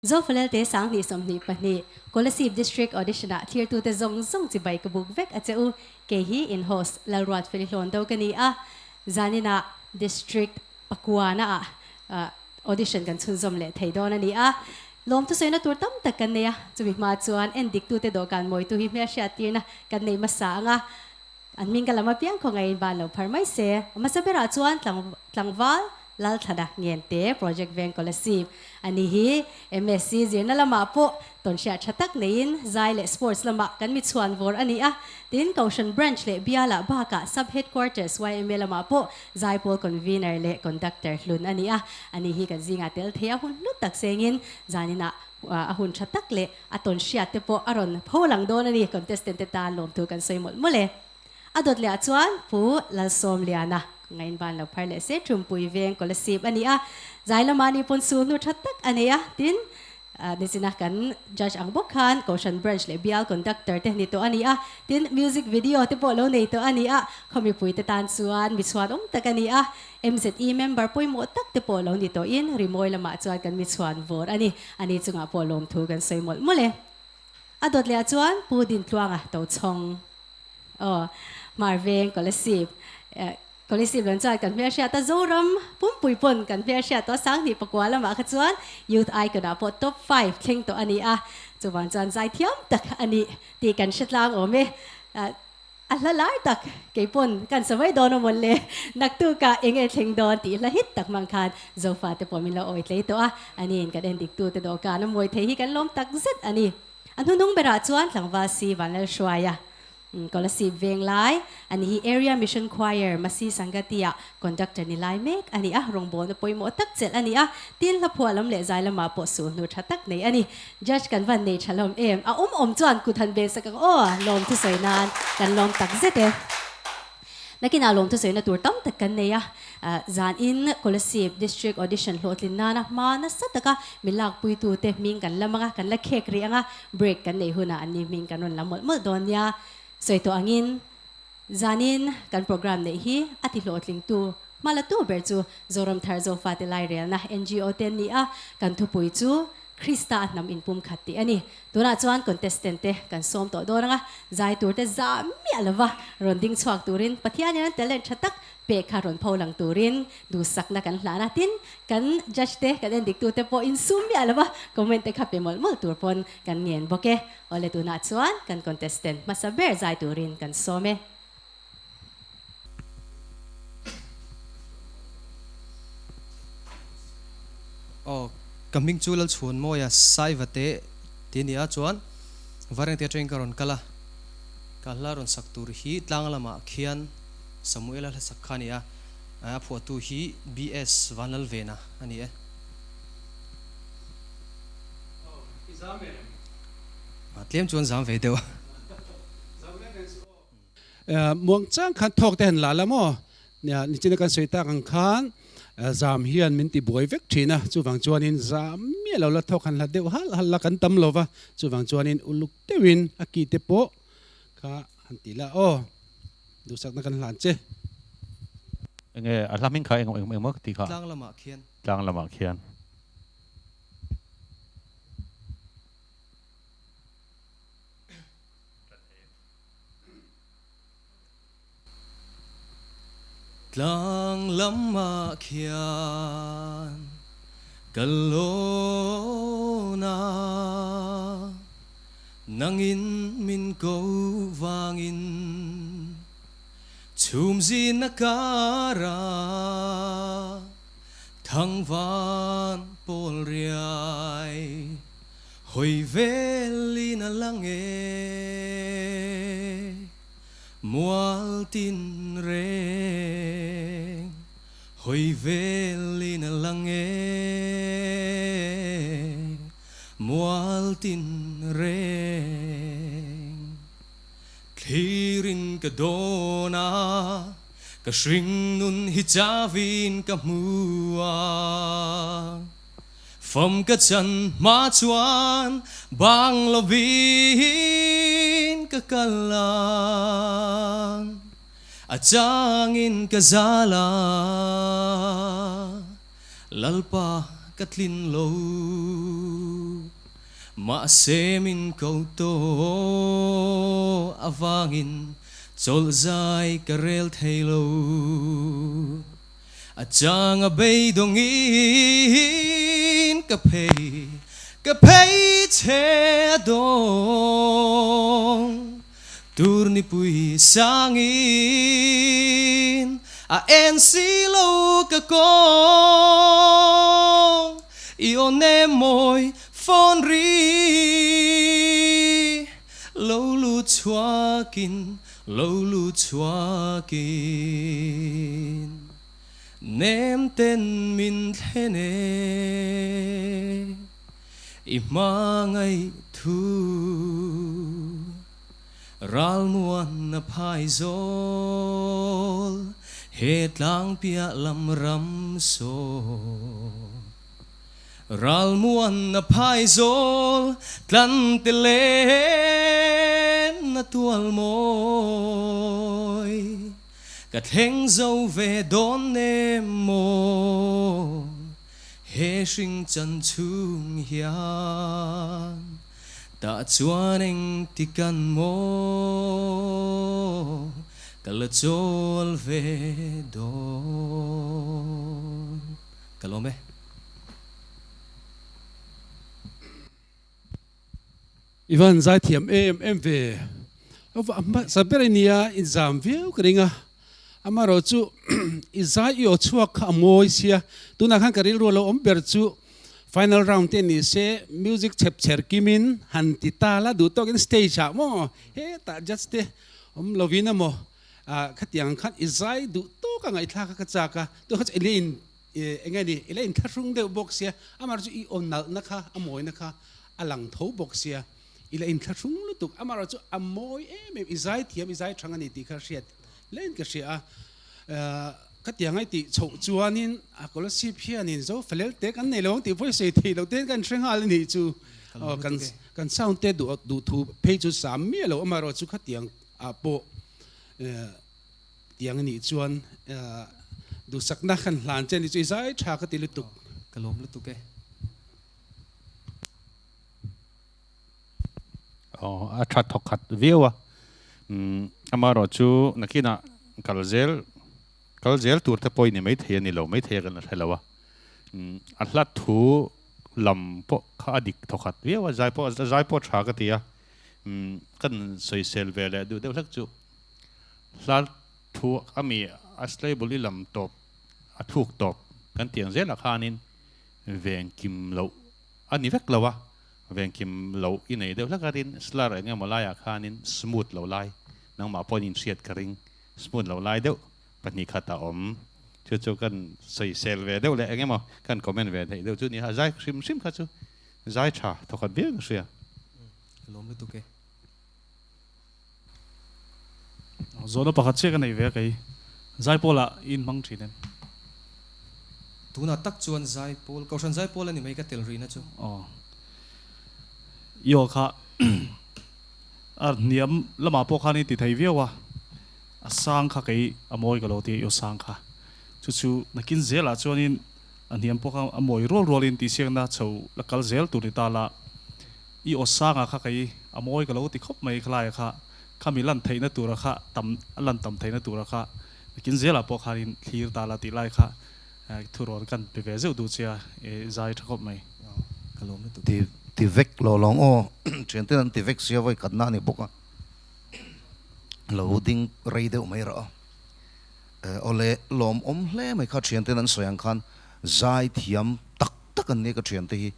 Zofalel te sang ni som ni pani Kolasib District Audition a Tier 2 te zong chi bai ka buk vek a cheu ke hi in host lalruat felilon do kani a zanina district Pakuana a audition kan chun zom le theidon ani a lom tu soina tur tam tak kan ne a chumi ma chuan en dik tu te do kan moi tu hi me sha tir na kan nei masa anga an ming kalama piang ko ngai ban lo pharmai se masabera chuan tlangwal lal thada ngente project veng kolasib ani hi MSc zirna lama po ton sha thatak nein zai le sports lama kan mi chuan vor ani a tin Kaushan branch le biala baka sub headquarters YML lama po zai pol convener le conductor hlun ani a ani hi kan zinga tel thea hun lut tak sengin zanina ahun thatak le aton sha te po aron pholang don ani contestant te ta lom tu kan soimol mole adot le chuan pu lal som liana ngayon ban lo parle se trumpui veng kolasib ani a zaila mani pon sunu thatak ani a tin nisina kan judge ang bokhan Kaushan branch le bial conductor te nito ani a tin music video te po lo nei to ani a khomi pui te tan suan mi chuan tak ani a MZE member poi mo tak te po lo nito in rimoy lama chuan kan mi chuan vor ani chunga po lom thu kan soimol mole adot le chuan pu din tluanga to chong marveng kolasib Kolisib lan chuan kan hmel ta zoram pui pon kan hmel to sang ni pakwa lama kha chuan youth icon a po top 5 thleng to ani a chuwan chuan zai thiam tak ani ti kan hretlang ome allalai tak ke pon kan samai don mon le nak tu ka enge thleng don ti la hit tak mang khan zofa te po min la oi tlei to a ani in kan dik tu te do ka na moi the hi kan lom tak zet ani anhunung bera chuan tlangwa si vanal shwaya Kolasib veng lai ani hi area mission choir masi sangatia conductor ni lai mek ani a rongbon na poi mo tak chel ani a tin la phualam le zai lama po su nu thatak nei ani judge kan van nei thalom em a chuan kuthan be sakang lom thu soinan kan lom tak zete nakina lom thu soina tur tam tak kan nei a zan in Kolasib district audition hlotlin nana mana sataka milak pui tu te ming kan lamanga kan la khek ri anga break kan nei huna ani ming kanon lamol mol donya so ito angin zanin kan program na hi at hilotling tu malatu berchu zoram tharzo fatilai rel na NGO ten ni a kan thupui chu Krista nam inpum khati ani tuna chuan contestant te kan som to do nga zai tur te za mi alwa ronding chhuak turin pathian yan talent thatak pe kharon pholang turin du sakna kan hlana tin kan judge te kan dik tu te po in sum mi alwa comment te khape mol tur pon kan ngien boke ole tuna chuan kan contestant masaber zai turin kan some kaming chulal chhun mo ya sai vate tinia chuan vareng te train karon kala ron saktur hi tlanglama khian Samuel al sakhania a photu hi BS vanal vena ani e tlem chuan zam ve deu muang chang khan thok ten la lamo nya ni china kan soita kan khan zam hian min ti boy vek thina chuwang chuanin zam mi lo la thok khan la deu hal la kan tam lova chuwang chuanin uluk tewin aki te po kha hantila du sak na kan hlan che enge alamin kha eng mak ti kha tlanglama khian tlanglama khian kalona nangin min ko wangin chumzi nakara thangwan pol riai hoi veli na lange mual tin reng hoi veli na lange mual tin reng Thirin ka dona ka shring nun hi chavin ka mua From ka chan ma chuan bang lovin ka kalan Achangin ka zala lalpa cắt linh lâu mà xem in câu to avangin chol zai karel thailo achang a bay dongin ka phei che dong turni pui sangin a en silo ka kong ione moi phone ri lâu lu chua kin nem tên min thế nè ima ngay thu ral muan na phai zol het lang pia lam ram so ral muan na phai zol tlan te len na tual moi cắt heng dâu về đón em mô he sinh chân chung hian ta chuan anh ti kan mô cả lỡ chôl về đón cả lô mẹ Ivan zai thiam em về sa berenia in zam viu kringa amaro chu izai yo chuak amoi sia tuna khan karil ro lo omber chu final round ten ni se music chep cher kimin han ti ta la du to in stage a mo he ta just te lovina mo khatiang khat izai du to ka ngai thla ka cha ka to khat elein engai ni elein tharung de box sia amar chu I onnal na kha amoi na kha alang tho box sia elein tharung lu tuk amaro chu amoi em izai thiam izai thangani ti kha riat lên cái gì cái tiếng ấy thì chậu chuanin có là ship hianin zo phải lấy cái này luôn thì phải xây thì đầu tiên cái sinh hoạt này chú cái sound tết đủ thu pay chú sắm miếng rồi mà rồi chú cái tiếng bộ tiếng này chuan đủ sắc na khăn lan trên thì chú giải trả cái tiếng tục cái lốm tục cái chat thọc khát view amaro chu nakina kalzel tur te poi ni mai the ni lo mai the kan helawa atlat thu lam po kha dik thokhat wewa zai po tha ka tia kan soi sel vele du de lak chu lat thu ami aslai buli lam top athuk top kan tiang zel khanin veng kim lo ani vek lawa veng kim lo inei de lakarin slar nga malaya khanin smooth lo lai nang ma ponin siat karing smooth lo lai deuh pani khata om chu kan sei sel ve deuh le engemaw kan comment ve thei deuh chu ni ha zai sim kha chu zai tha thokhat beng sia lom le tu ke zona pakhat che kan nei ve kai zai pola in mang thinen tuna tak chuan zai pol kausan zai pol ani mai ka tel ri na chu yo kha niam lama po khani ti thei viawa asang kha kai amoi ka lo ti yo sang kha chu nakin zela chuanin niam po kha amoi rol in ti siang na chho lakal zel tu ni ta la I osanga kha kai amoi ka lo ti khop mai khlai kha khami lan theina tu ra kha tam theina tu ra kha nakin zela po kharin thlir ta la ti lai kha thuror kan pe ve zeu du chia zai thakop mai kalom le tu ti vek lo long o chen ten ti vek sia voi kat na ni boka lo ding rei de mai ra ole lom om hle mai kha chen ten an soyang khan zai thiam tak tak an ne ka chen te hi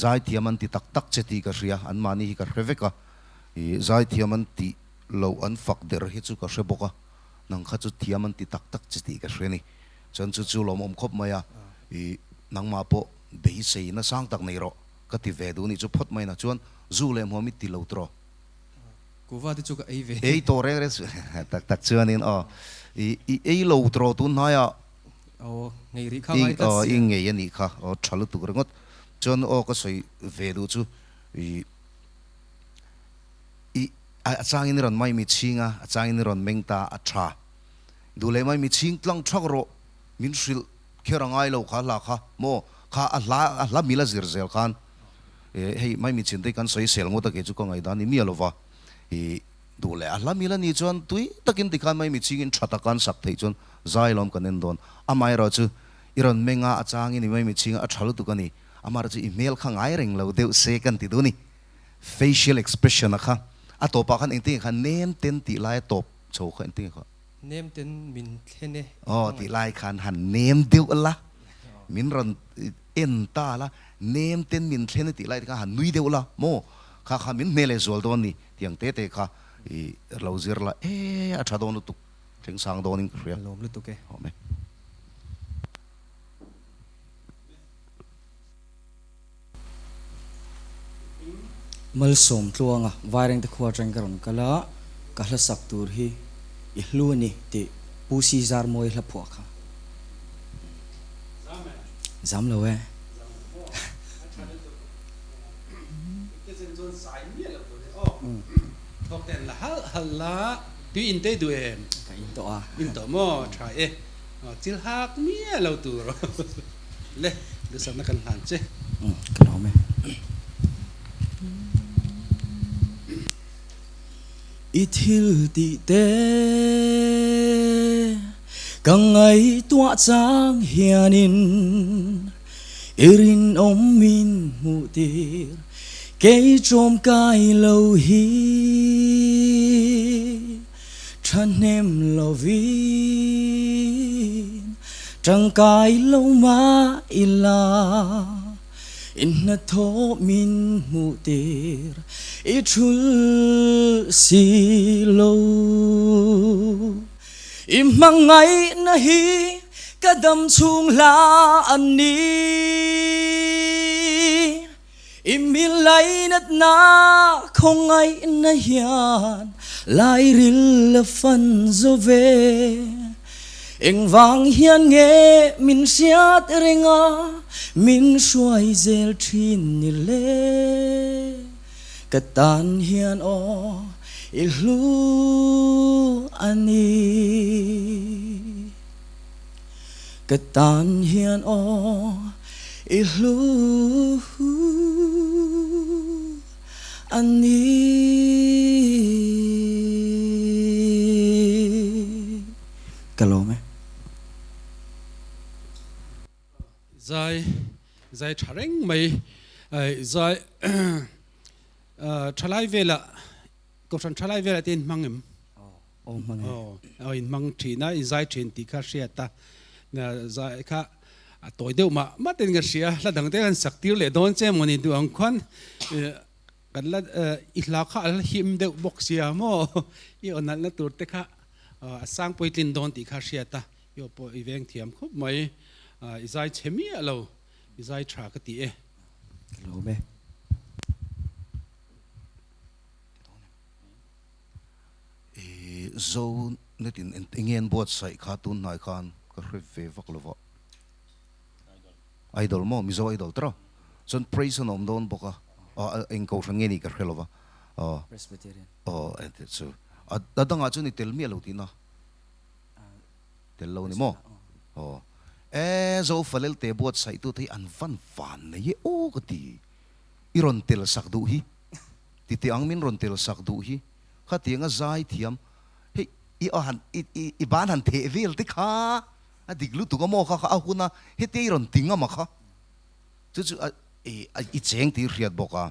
zai thiam an ti tak tak che ti ka ria an mani hi ka reveka zai thiam an ti lo an fak der hi chu ka hre boka nang kha chu thiam an ti tak tak che ti ka hre ni chan chu lom om khop maya nang ma po be sei na sang tak nei ro ka ti ve du ni chu phot mai na chuan zu le mo mi ti lo tro kuwa ti chu ka ei ve ei to re tak tak chuan in ei lo tro tu na ya ngei ri kha ngai ta in ngei ani kha thalu tu rengot chuan ka soi ve du chu a chang in ron mai mi chinga a chang in ron mengta a tha du le mai mi ching tlang thak ro min hril kherangai lo kha la kha mo kha la mila zirzel khan hei mai mi chin te kan soi sel ngo ta ke chu ko ngai dan ni mi alova hi dule la mila ni chuan tui takin tikhan mai mi chingin thata kan sak thei chuan zailom kanen don amai ro chu iron menga achang ni mai mi chinga a thalu tu kani amar chu email khang ai reng lo deu second ti du ni facial expression kha atopa khan engti khan name ten ti lai top chho khan engti kha name ten min thene ti lai khan han name deu la min ron en ta la name ten min thene ti lai kha han nui deu la mo kha min mele zol don ni tiang te te kha lo zir la a tha don tu theng sang don ning khria lom lu tu ke home mal som tluanga vaireng te khwa tang karon kala kahla sak tur hi I hlu ni ti pusi zar moi hla phwa kha zam lo we thok ten la hal la tu in te du em ka in to a in to mo try chil hak mia lo tu ro le du sam na kan han che ka lo me ithil ti te kang ai tua chang hianin irin om min mu tir cây trôm cay lâu hi than em lâu vi trăng cay lâu ma ila in na tho min mu tir I chul si lâu im mang ngay na hi ka dam chung la an ni imilay nat na không ai na hian lại ril la fan zo ve eng vang hian nghe min siat renga min suai zel thin ni le katan hian o ilhu ani katan hian o ilhu ani kalome zai thareng mai zai thalai vela ko san thalai vela tin mangem mang in mang thina zai thin ti kha sia ta na zai kha toy deu ma ten ga sia la dang te kan saktir le don che moni du ang khon kan la ihla kha al him deu box sia mo I onal na tur te kha sang poitlin don ti kha sia ta yo po iveng thiam khup mai izai chemi alo izai thra ka ti kalome zo netin ingen bot sai kha tun nai khan ka hre ve vak lova idol mo mizo idol tra son praise on don boka en ko sangeni ka hre lova presbyterian and so adanga chu ni tel mi lo ti na tel lo ni mo zo falel te bot sai tu thei an van ne ye o ka ti iron tel sak du hi ti te ang min ron tel sak du hi kha tianga zai thiam I ban han the vel te kha adiglu tu ka mo kha a huna he te ron tinga ma kha chu I cheng ti riat boka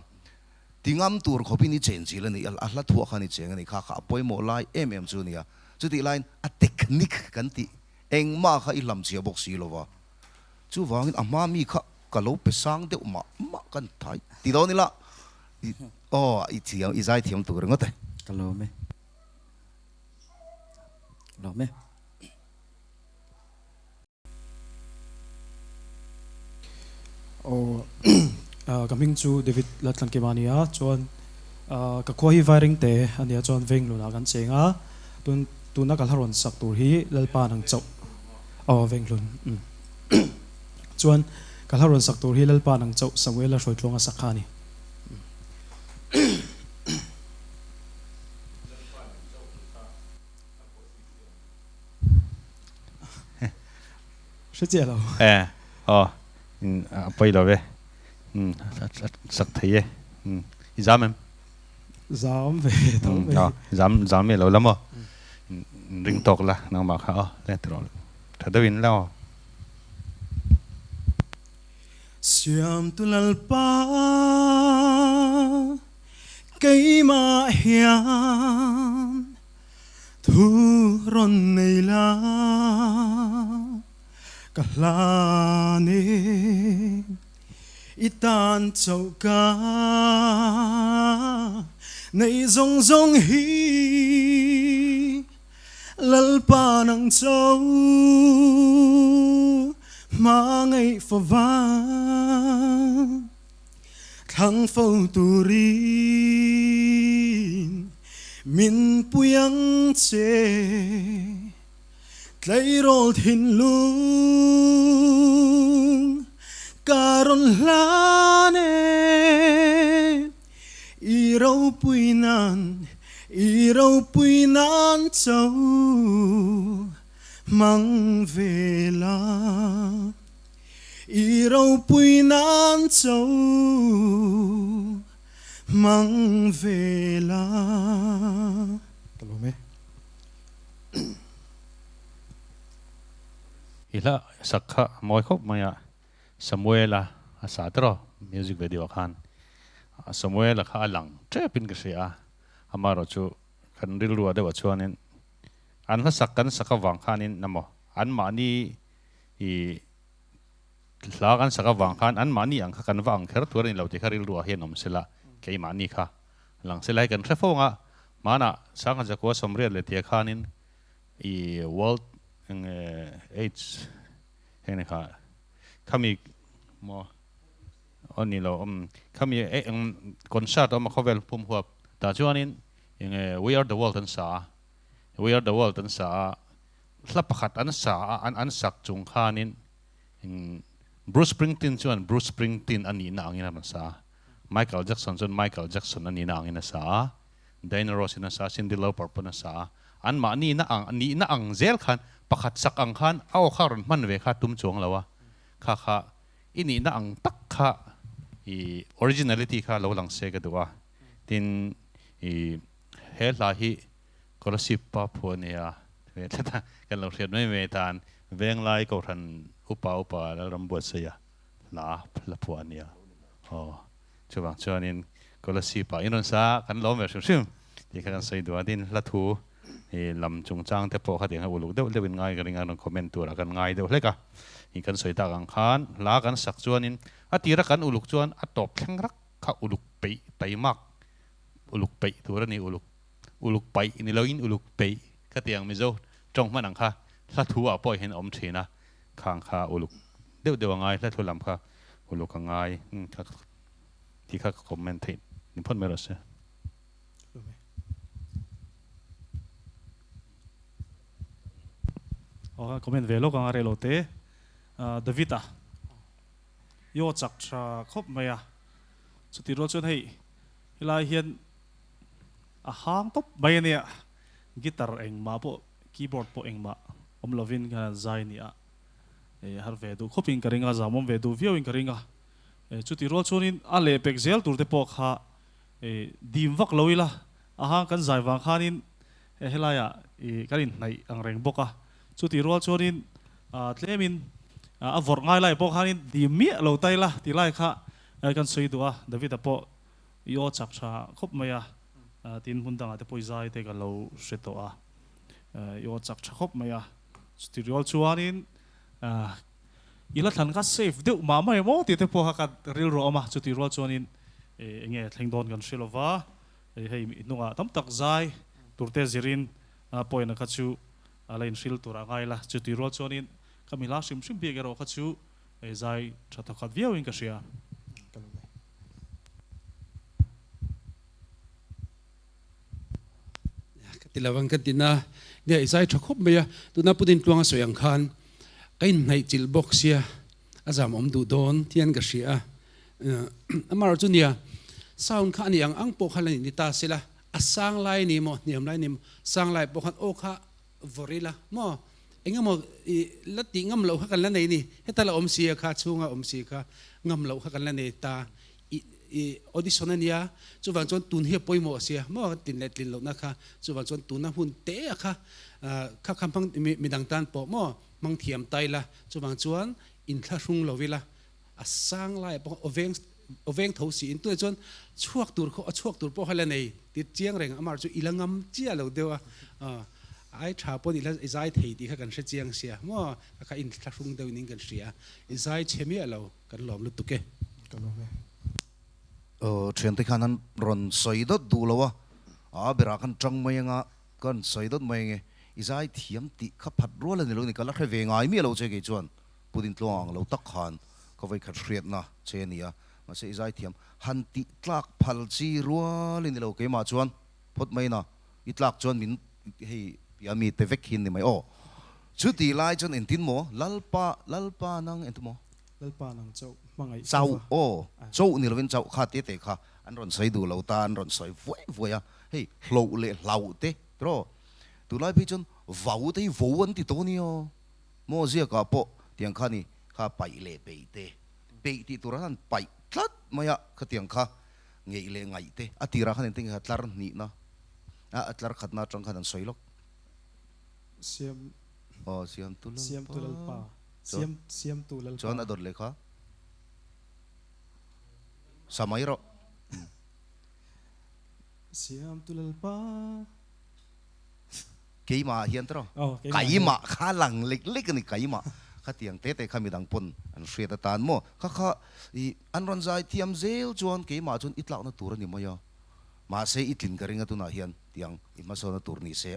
tingam tur khopi ni chen chil ani la thu kha ni cheng ani kha poi mo lai chu nia chu ti line a technique kan ti eng ma kha I lam chia bok si lova chu wangin ama mi kha ka lo pe sang de ma kan thai ti do ni la I thiam I zai thiam tur ngote kalome kalome coming to David Latlan Kemania chuan ka khuahi wiring te ania chuan veng luna kan chenga tun na kalharon sak tur hi lalpa nang chau veng lun chuan kalharon sak tur hi lalpa nang chau Samuel a hroitlonga sakhani Shit lo bây giờ về sắc thấy giảm em giảm về giảm về lâu lắm rồi ring talk là nào mà khá lên rồi thật đấy lâu Siam tu lalpa cây ma hiam thu ron nei la kalane itan chau ka nei zong zong hi lalpa nang chau ma ngày phò vang thăng phâu turin min puyang che tlay rol thin lung karon lane iraw puinan châu mang về la iraw puinan châu mang về la ila sakha moi khop maya Samuela asatro music video khan Samuela kha lang trepin ka sia amaro chu kan rilwa de wachuanin an la sakkan sakawang khanin namo an mani I lagan sakawang khan an mani ang kan wang kher turin lo ti kharil ruwa hian om sela ke mani kha lang selai kan refonga mana sanga jakwa somre le ti khanin I world AIDS hene kha kami mo oni lo kami concert om khovel pum huap ta chuanin we are the world an sa we are the world an sa slapakhat an sa an sak chung khanin Bruce Springsteen ani na angina man sa Michael Jackson ani na angina sa Diana Ross na sa Cyndi Lauper pa na sa an ma ni na ang zel khan pakhat sak ang khan aw kharon man ve kha tum chuang lawa kha ini na ang tak kha I originality kha lo lang se ga duwa tin I hela hi scholarship pa phonia ve ta kan lo riat mai me tan veng lai ko than upa la rambuat se ya la phuania chuwang chuanin scholarship pa inon sa kan lo mer sim ti kan sei duwa din la thu lam chung chang te po kha ding ha uluk de win ngai ga ringa non comment tu ra kan ngai de hleka I kan soi ta gang khan la kan sak chuanin atira kan uluk chuan atop thleng rak kha uluk pe taimak uluk pe turani uluk pai ni loin uluk pe ka tiang mizo trong manang kha la thu a poi hen om thina khang kha uluk de ngai la thu lam kha uluk ngai kha ti kha comment the ni phon mero se comment về lúc anh lo te David yo chak cha khop maya chu ti ro chon hei hilai hian a hang top mai nia guitar eng ma po keyboard po eng ma om lovin ka zai nia har ve du khopin karinga zamom ve du viewing karinga chu ti ro chonin a le pek zel tur te po kha dim vak loila a hang kan zai wang khanin helaya karin nai ang reng boka chu ti ro chonin tlemin a vor ngai lai po khanin di mi lo tai la ti lai kha kan soi duwa David po yo chak cha khop maya tin hun dang ate poi zai te ka lo seto a yo chak cha khop maya stereo chuanin ila than ka save de ma mai mo ti te po ha ka ril ro ma chu ti ro chuanin nge thleng don kan shilova hei nunga tam tak zai turte zirin poina kha chu alain shil tura ngai la chu ti ro chuanin kamila sim sim bi gero kha chu zai tha ta khat viewing ka sia tilawang katina ne isai thakop meya tuna putin tuanga soyang khan kain nai chil box sia azam om du don tian ka sia amar chunia sound kha ni ang po khalani ni ta sila asang lai ni mo niam lai ni sang lai po khan o kha vorila mo engam mo lati ngam lo kha kan la nei ni hetala om sia kha chunga om si kha ngam lo kha kan la nei ta audition ania chuwang chon tun he poimo sia mo tin let lin lo na kha chuwang chon tun na hun te kha kha khampang midang tan po mo mang thiam tai la chuwang chuan in thla rung lo vila asang lai po oveng tho si in tu chon chuak tur po hala nei ti chiang reng amar chu ilangam chia lo dewa ai tha po ni la izai thei ti kha kan se chiang sia mo kha in thla rung deu ning kan sia izai chemi alo kan lom lu tuke chuyện tới khán ron soi đốt đủ lâu à bây giờ khán trăng mày ngã con soi đốt mày nghe izai thiam ti khắp hạt rùa lên lâu này cái là khai về ngay mi lâu chơi cái chuyện Putin tuang lâu tắc khán có vậy khát riết na chơi nia mà sẽ izai thiam han ti tlak phal chi rùa lên lâu cái mà chuyện phốt mày na itlak chuyện mình hey ya mi te vek hin ni mày ô chú ti lai chuyện in tin mo lalpa nang in tin mo lalpa nang châu mangai châu ô châu ni lovin châu khát tê khá anh ron soi đủ lâu ta anh ron soi vui à hey lâu lệ lâu tê rồi tu lai pi chun vau tê vau anh ti to ni o mo zia ka po tiang kha ni kha pai le pe ti tu ran pai tlat maya kha tiang kha ngei le ngai te atira khan ting hatlar ni na atlar khat na tang khan soi lok siam siam tu lalpa siam tu lalpa chon ador le kha samai ro siam tu lalpa cái mà hiện tro cái mà khá lằng lịch lịch cái này cái mà khá tiếng tết tết khá mi đằng pun anh xuyên ta tan mo khá anh ron dài thiam zel chuan cái mà chuan ít lão nó tour ni mà yo mà sẽ ít linh cái ringa tu na hiện tiếng ít mà sao nó tour ni sẽ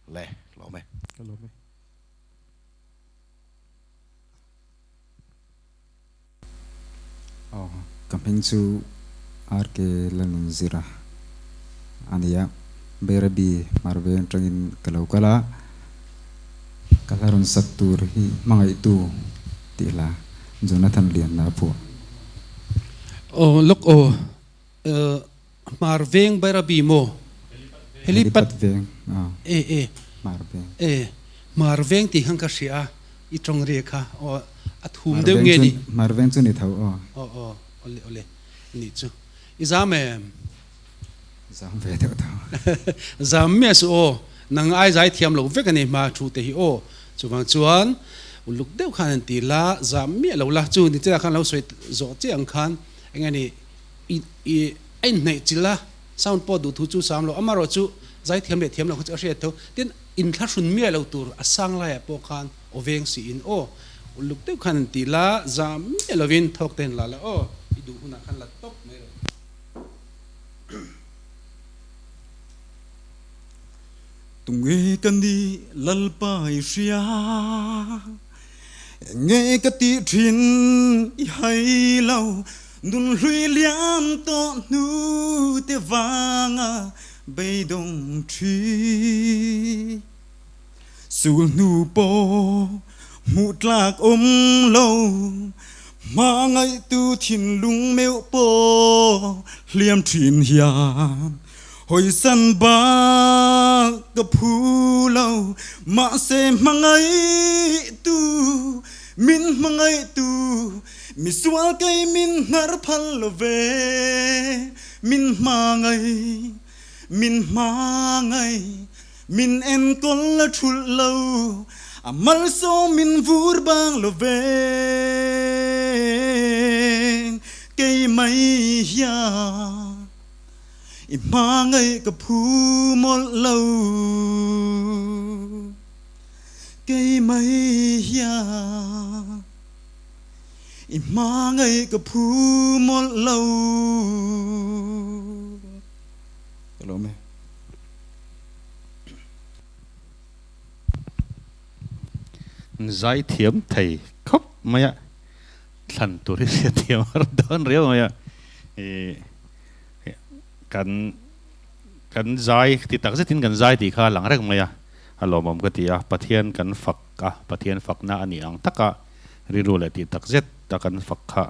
lẹ lo me camping chu arke lanun zira ania berabi marven trangin kalau kala kalarun saktur hi mangai tu tila Jonathan lian na po look marveng berabi mo helipat veng marveng marveng ti hang ka sia I trong rekha o athum deu nge ni marveng chu ni thau ole ni chu izame zam ve deu thau zam mes o nang ai zai thiam lo vek ani ma thu te hi o chuwang chuan uluk deu khan ti la zam mi lo la chu ni chira khan lo soi zo che ang khan engani I ein nei chila sound po du thu chu sam lo amaro chu zai thiam le thiam lo chu hriat tho tin in thla sun mi lo tur asang la ya po khan oveng si in o uluk deu khan ti la zam mi lovin thok ten la la o I du huna khan la top mai ro tung nghe kan đi lalpa ria nghe cái ti thin hay lâu đun lùi liam to nu te vang bay đông tri sul nu po một lạc lâu mà ngay tu thiên lung mèo po liam thin hiam hồi sân ba gặp phù lâu mà sẽ mang ấy tu min mang ấy tu mi xóa cây min nở phal lo về min mang ấy min en con la chul lâu amal so min vur bang lo về cây mây ya mang ấy gặp phù một lâu cây mây ya mang ấy gặp phù một lâu hello me giải thiểm thầy khóc mày thần tuổi sẽ thiểm đón réo mày kan zai ti tak zetin kan zai ti kha lang rek maya alomam ka tia pathian kan pathian fak na ani ang taka rirule ti tak zet ta kan fak kha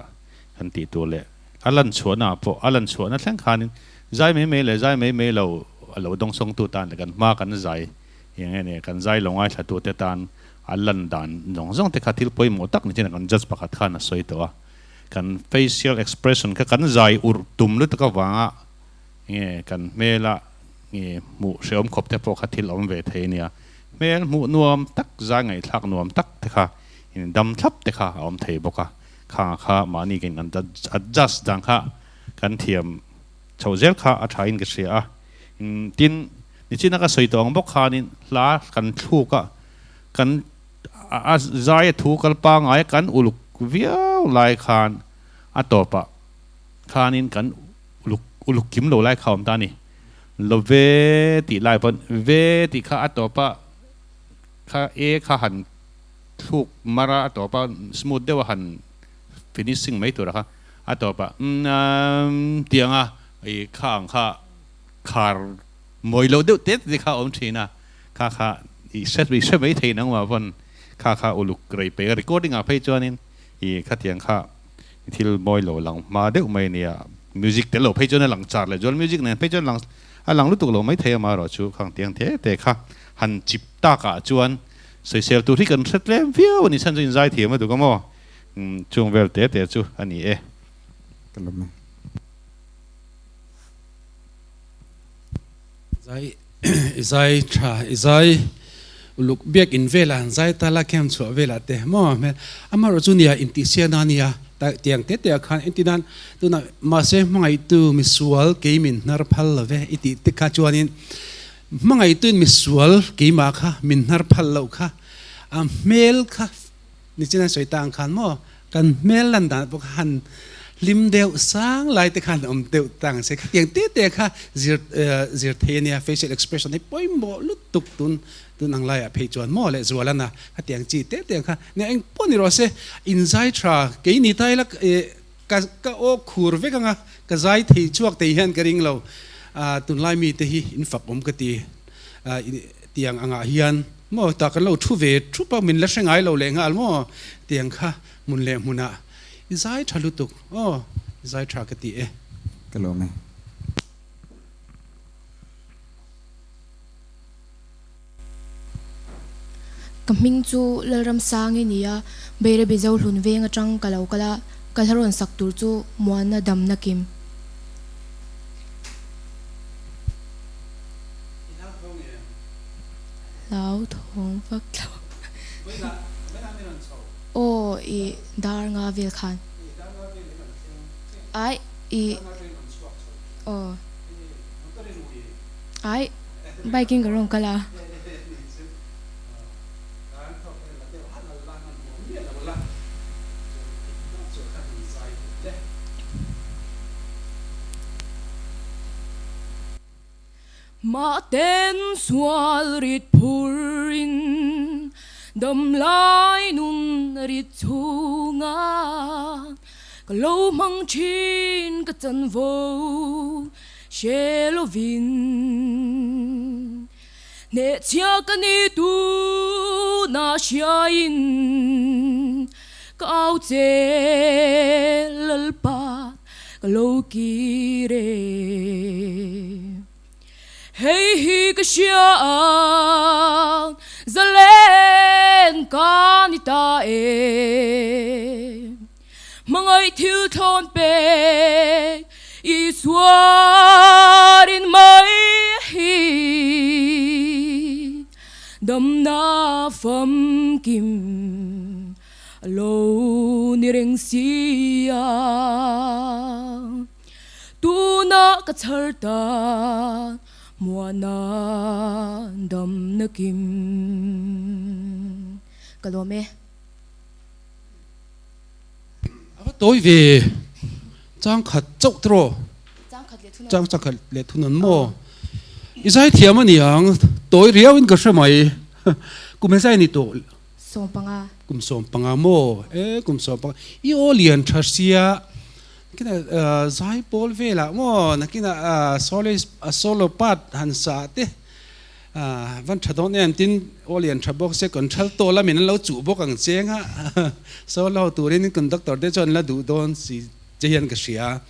kan ti tu le alan chuana po alan chuana thleng khanin zai me lo dong song tu tan kan ma kan zai yang ne kan zai longai thla tu te tan alan dan jong jong te khatil poi mo tak ni chen kan judge pakhat khan a soi to kan facial expression ka kan zai ur tum lu ta wanga nge kan mela nge mu seom khop te po khatil om ve the nia mel mu nuam tak za ngai thak nuam tak te kha in dam thlap te kha om thei boka kha mani ken an adjust dang kha kan thiam chauzel kha a thain ka sia tin ni china ka soi tong bok khanin la kan thu ka kan a zai thu kal pa ngai kan uluk viau lai khan atopa khanin kan uluk kim lo lai khawm ta ni lo ve ti lai pon ve ti kha atopa kha kha han thuk mara atopa smooth dewa han finishing mai to ra kha atopa tianga ai khang kha khar moi lo deuh tet di kha om thina kha i set mai thei nang wa pon kha uluk grei pe recording a phei chuanin i kha tiang kha thil moi lo lang ma deuh mai nia music te lo phei chuan lang char le jol music ne phei chuan lang a lang lu tuk lo mai thei ma ro chu khang tiang te kha han chip ta ka chuan social tu ri kan set le viau ni san jin zai thiam du ka mo chung vel te chu ani e kalome izai uluk biak in vela zai tala kem chu vela te mo me amaro chunia intisia nania ta tiang te khan intinan tuna ma se mangai tu misual kemin nar phal love iti te kha chuanin mangai tu misual keima kha min nar phal lo kha mel kha ni china soitang khan mo kan mel lan da bok han lim deu sang lai te khan deu tang se kha tiang te kha zir thenia facial expression ni poi mo lutuk tun ang lai a phei chuan mo le zualana kha tiang chi te kha ne eng poni ro se inzai tra ke ni tai la ka o khur ve ka nga ka zai thei chuak te hian ka ring lo tun lai mi te hi in fak om ka ti tiang anga hian mo ta ka lo thu ve thu pa min la sengai lo le ngal mo tiang kha mun le muna izai thalutuk izai tra ka ti e kalome kaming chu lalram sangi nia beire bezo hlun venga tang kalau kala kalharon saktur chu muanna dam nakim lau thong vak i dar nga vel khan ai ai biking garong kala ma ten sual rit purin dam lai nun rit chunga ka lo mang chin ka chan vo shelovin ne chia ka ni tu na shain cao che lal pa ka lo ki re hey hi ka shia zalen kanita mangai thiu thon pe i swarin mai hi dam na fam kim lo nireng sia tu na ka charta muana dam nakim kalome aba toi ve chang khat chok tro chang khat le thunan mo izai thiam ani ang toi riau in ka shmai kume sai ni to sompanga kum som panga mo kum som panga I olian thasia kina zai pol vela mo nakina solo part hansa te van thadon em tin olian thabok se control to la min lo chu bok ang chenga solo turin conductor de chon la du don si jehian ka sia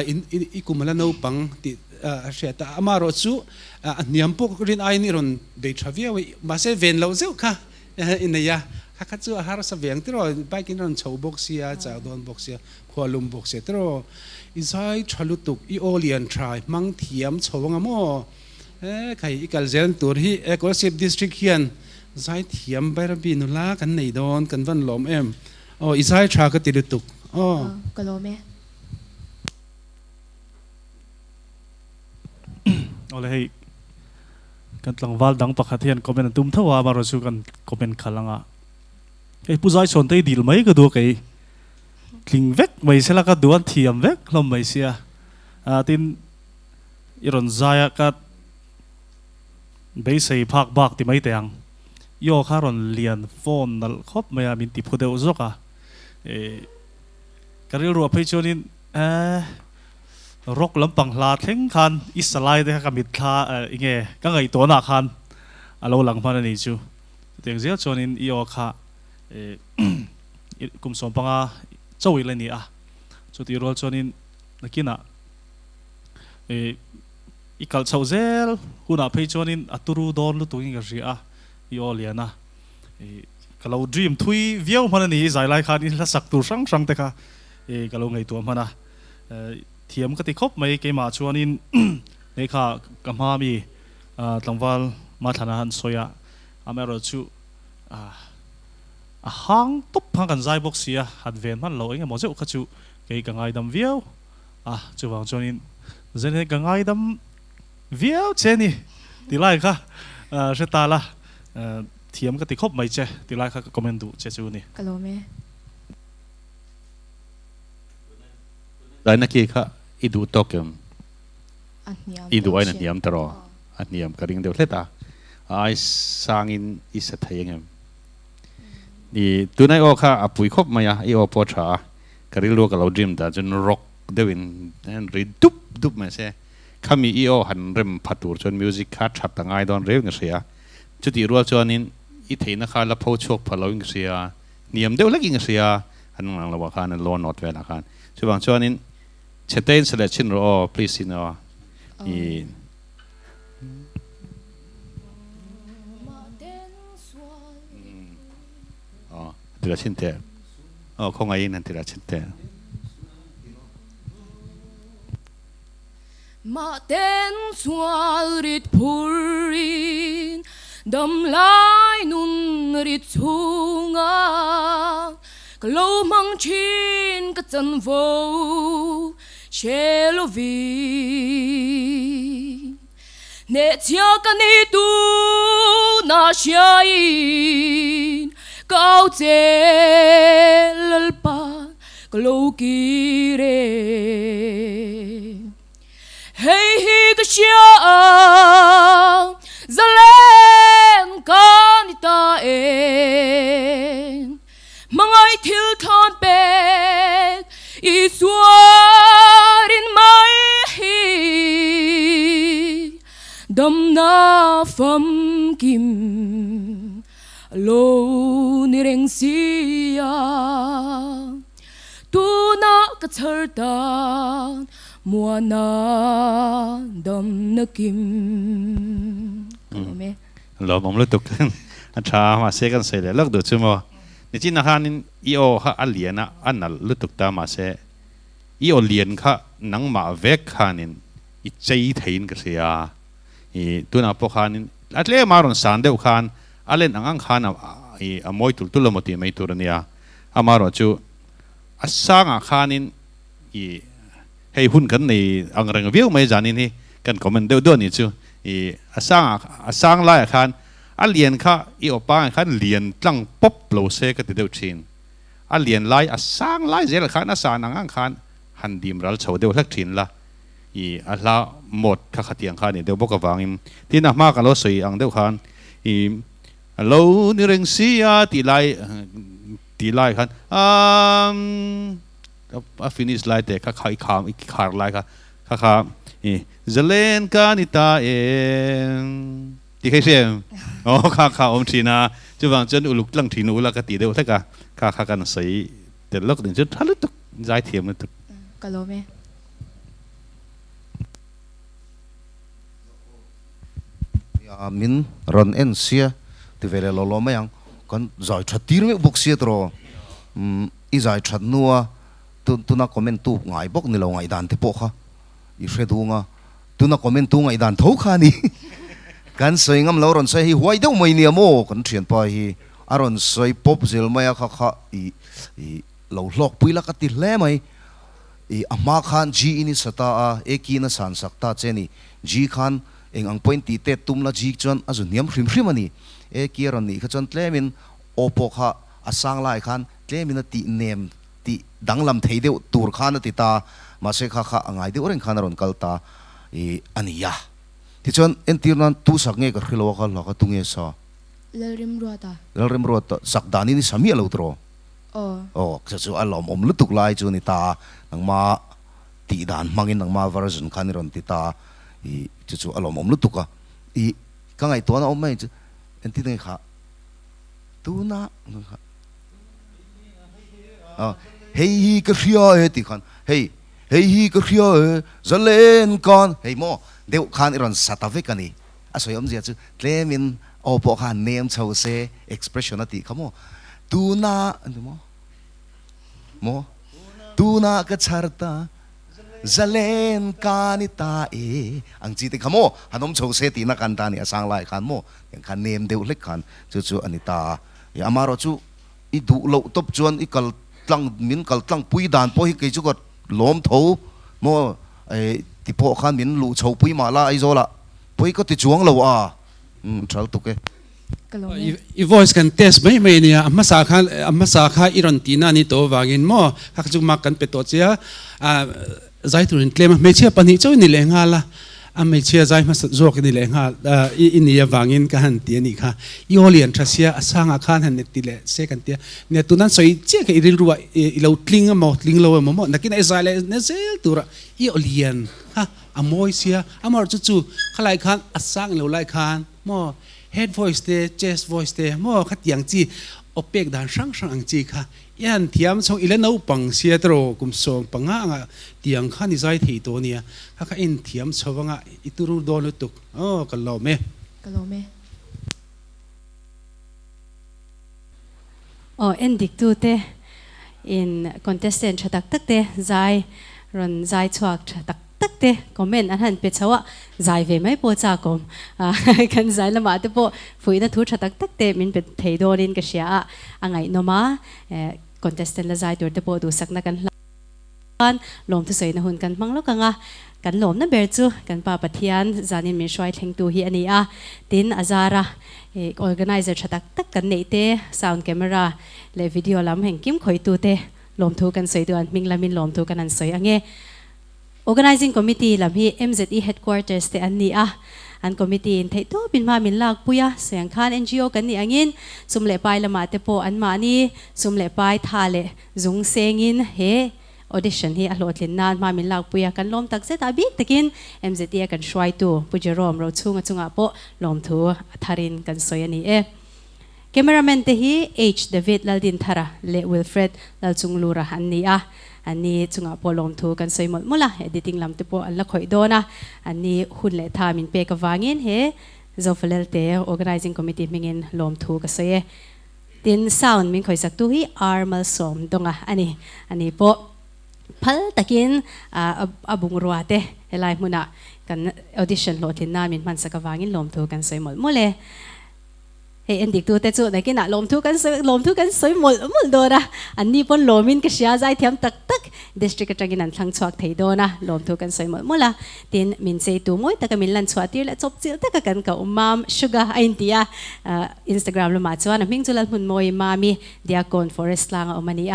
in kumala no pang ti sheta amaro chu niam pok rin ai ni ron be thavia ma se ven lo zeu kha อินเนียข้าคัดจู่อาหารสเวียงที่เราไปกินนอนชาวบกเสียจากโดนบกเสียขวาลุมบกเสียที่เราอินไซด์ชลุตุกอีโอเลียนทรายมังเทียมชาวงามอใครอีกาเซนตัวที่เอกอสิบดิสทริกเฮียนไซด์เทียมไปรับบินุลากันในโดนกันวันหลอมอินไซด์ทรายก็ติดตุกกะโลเมเอาเลยกันหลังวัลดังปักขัดเทียนคอมเมนต์ตุ้มเท่าว่ามาเราสู้กันคอมเมนต์ขลังอ่ะไอ้ผู้ชายชนได้ดีลไหมก็ดูไอ้คลิงเวกไม่ใช่ละก็ดูอันเทียมเวกลมไม่เสียตินอีรอนใจก็ไม่ใช่พักบักที่ไม่เตียงโยคารอนเลียนโฟนนั่นครบไม่มินติพูดเดียวจกการเรียนรู้ไปจนนี้รกลำปังลาเท่งคันอิสไลด์ได้กับมิดคาอีเงี้ยก็ไงตัวหนักคันเราหลังพันนี่จูแต่ยังเสียจนนี้อีโอค่ะกุมสมปังเจ้าอีเลนี่จุดที่รู้จนนี้นักกินอีกัลเช้าเซลหุ่นไปจนนี้อัตุรูโดนลุตุงิงกันสิอีโอเลียนะก็เราดีมทุยเวียวพันนี่ใจไล่คันนี่ละสักตัวสังแต่ค่ะก็เราไงตัวมันเทียมก็ติดครบไม่เกี่ยมาชวนินในข่าวกัมพามีตังวัลมาธนาหันสอยอเมริจูห้างตุบห้างกันใจบกเสียหัดเวียนมันเราเองมองเจ้าขจูเกี่ยกังไงดำเวียวจูวังชวนินเจนี่กังไงดำเวียวเจนี่ตีไล่ค่ะเสตาละเทียมก็ติดครบไม่เจตีไล่ค่ะคอมเมนต์ดูเจจูนี่กะโลเมได้นักขี่ค่ะอีดูโตเกียวอีดูไอ้นั่นยามตรออันยามกระดิ่งเดียวเล็ดไอ้สร้างอินอิสระยังไงนี่ตัวนั้นโอค่ะปุ๋ยครบไหมอีโอปอชากระดิ่งลูกกับเราจิมแต่จนร็อกเดวินนั่นรีดุบมาเสียข้ามีอีโอหันเริ่มพัดตัวจนมิวสิกคัดชัดตั้งไงตอนเร็วเงี้ยจุดที่รู้จนนี้อีเทนค่ะแล้วพอชกพอเราเงี้ยนิยมเดียวเล็กเงี้ยอันนั้นเราว่าค่ะนั่นโลนอตเวลาค่ะช่วงจนนี้เชตเตนเสด็จชินรอ please นะอีทีละชินเตอคงไงนั่นทีละชินเตมาเต้นสวาริดพูรินดำลายนุนริดทุงากลัวมังชินกจันโวเชลวีเนเทียกันนี่ตูน่าเชียนก้าวเจลลปากลัวกีเรHey cái chiang za lên can ta en mangai thil thon pe I suarin mai hi dam na pham kim lo ni reng sia tu na ka char ta mua na dam na kimเราผมรู้ตุกอันชามาเสกันเสร็จแล้วดูชั่วโมงนี่จีน่าฮันอีโอฮะอันเลียนะอันนั้นรู้ตุกตามาเสอีโอเลียนค่ะนังมาเวกฮันินอีใจไทยนก็เสียอีตัวนับพวกฮันินอันเลี้ยมารุนสานเดียวขันอันเล่นอังขันอีอมวยตุลตุลมติไม่ตัวนี้อามารุจูอัศางขันินอีให้หุ่นกันในอังเริงวิวไม่จานินี่กันคอมเมนต์เดียวด้วยนี่จูอีอาสร้างไล่ขันอันเลียนค่ะอีอป้าขันเลียนตั้งป๊อปโลเซก็ติดเดียวชินอันเลียนไล่อาสร้างไล่เจลขันอาสานังอังขันหันดีมรัลชาวเดียวเล็กชินละอีอัลลาหมดข้าขัดยังขันนี่เดียวบอกกับวังอิมที่นักมากกันเราสวยอังเดียวขันอีเรานี่เรื่องเสียตีไล่ขันฟินิชไล่แต่ข้าขายขามอีกขาดไล่ข้าจะเล่นกันนี่ตาเองที่ใครเสียมอ๋อข้าอมทีน่าจะวางจนอุลุกลังทีนูละก็ตีเดียวเท่ากันข้ากันใส่แต่ลักถึงจุดทะลุตุกใจเทียมตุกกะโลเมมินรอนเอ็นเซียที่เวลาเราไม่ยังก็ kan zai that tir me bok sia tro i zai that nuwa tu na comment tu ngai bok ni lo ngai dan te po kha i hredunga tu na comment tu ngai dan tho kha ni kan soi ngam lo ron sai hi huai deuh mai ni amo kan thian pa hi aron soi pop zel mai kha kha i lo lok pui la ka ti hle mai i ama khan ji ini sata a ekina san sakta cheni ji khan eng ang point ti te tum la ji chon azu niam hrim hrim ani e kiron ni kha chon tlemin opo kha asang lai khan tlemin ti nem ti danglam thei deu tur khan ti ta ma se kha kha angai de oren khan ron kalta e ania ti chon en tirnan tu sak nge ka khilo kha la ka tunge sa lalrim ruata sakdani ni sami lo tro oh chu alom lutuk lai chu ni ta nangma ti dan mangin nangma version khan ron ti ta i chu alom lutuka i ka ngai to na mai chu en ti nei kha tu na hei hi ka ria e ti khan hei hi ka ria e zalen kan hei mo deu khan iron satavek ani asoyom zia chu tlemin opo khan nem chho se expression ati khamo tu na mo tu na ka charta zalen kanita e ang chi te khamo hanom chho se ti na kan ta ni asang lai khan mo yang khan nem deu lek khan chu anita ya amaro chu i du lo top chuan i kal tlang min kal tlang pui dan po hi ke chu got lom tho mo e ti po khan min lu chho pui ma la ai zo la pui ko ti chuang lo a thal tu ke i voice kan test mai nia amma sa kha iron tina ni to wangin mo khak chu mak kan pe to chia zai turin klem me chia pani choi ni lenga la me chia zai ma zok ni lenga i ni wangin ka han ti ni kha i olian trasia asanga khan han ti le second tia ne tunan soi che ke iril ruwa i lo tling lo mo nakin ai zai le ne zel tura i olian ha amoi sia amar chu khalai khan asang lo lai khan mo head voice te chest voice te mo khat yang chi opek dan sang ang chi kha yan thiam chong ile no pang sia tro kum song panga nga tiang khan ni zai thei to nia kha in thiam chawanga ituru don tuk kalo me endik tu te in contestant chatak tak te zai ron zai chuak tak tak te comment an han pe chawa zai ve mai po cha kom kan zai lama te po fui na thu chatak tak te min pe thei dorin ka sia angai noma contestant la zai tur te po du sakna kan lom thu sei na hun kan manglo kanga kan lom na ber chu kan pa pathian zanin mi shwai thleng tu hi ani a tin azara organizer chatak tak kan nei te sound camera le video lam heng kim khoi tu te lom thu kan sei tu an ming lamin lom thu kan an sei ange organizing committee lam hi MZE headquarters te an ni an committee in thei to bin ma min lak puya seng khan NGO kan ni angin sumle pai lama te po an ma ni sumle pai thale zung sengin he audition hi alotlin nan ma min lak puya kan lom tak se ta bi takin MZE kan shwai tu pujerom ro chunga po lom thu atharin kan soyani cameraman te hi H David Laldin Thara le Wilfred Lalchunglura an ni ani chunga polom thu kan soimol mula editing lam te po alla khoi dona ani hun le tha min pe ka wangin he zofalel te organizing committee mingin lom thu ka soye tin sound min khoi sak tu hi armal som donga ani po phal takin abung ruate helai muna kan audition lotin na min man saka wangin lom thu kan soimol mole hey endik tu te chu na kina lom thu kan soi mol do na anni pon lomin ka sia zai thiam tak district atangin an thlang chuak thei do na lom thu kan soi mol mola tin min sei tu moi taka min lan chhuat tir la chop chil taka kan ka umam sugar aintia Instagram lo ma chuan ming chulal mun moi mami diakon forest lang omani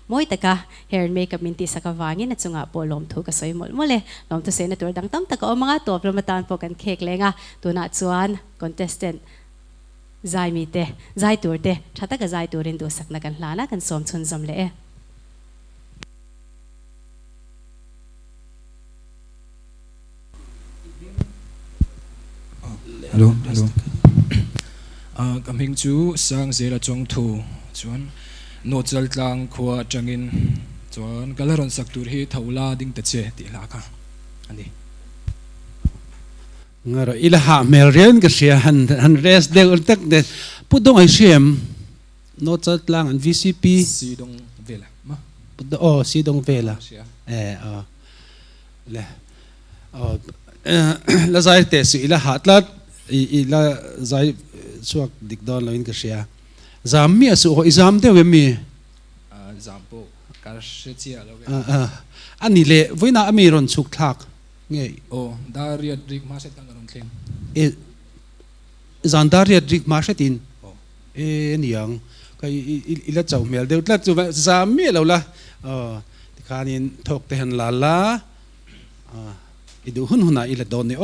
moi taka hair and makeup min ti saka wangin achunga po lom thu ka soi mol mole lom thu se na tur dang tam taka o mga top lo matan po kan khek lenga tu na chuan contestant zai mi te zai tur te thata ka zai turin du sakna kan hlana kan som chun zam le hello kamhing chu sang zela chong thu chuan no chal tlang khwa tangin chuan kalaron saktur hi thola ding ta che ti la ka ani ngara ila ha mel rian ka sia han res de tak de putong ai siam no chat lang an VCP si dong vela ma si dong vela le la zai te si la hatlat ila zai chuak dikdon loin ka sia zam mi asu ho izam de we mi zampo kar she chia lo ani le voina ami ron chuk thak nge o daria drik ma set kan ron thleng zandaria drik ma shetin niang kai ila chau mel deu tlat chu zam mi lo la tikhanin thok te han la la idu hun huna ila don ne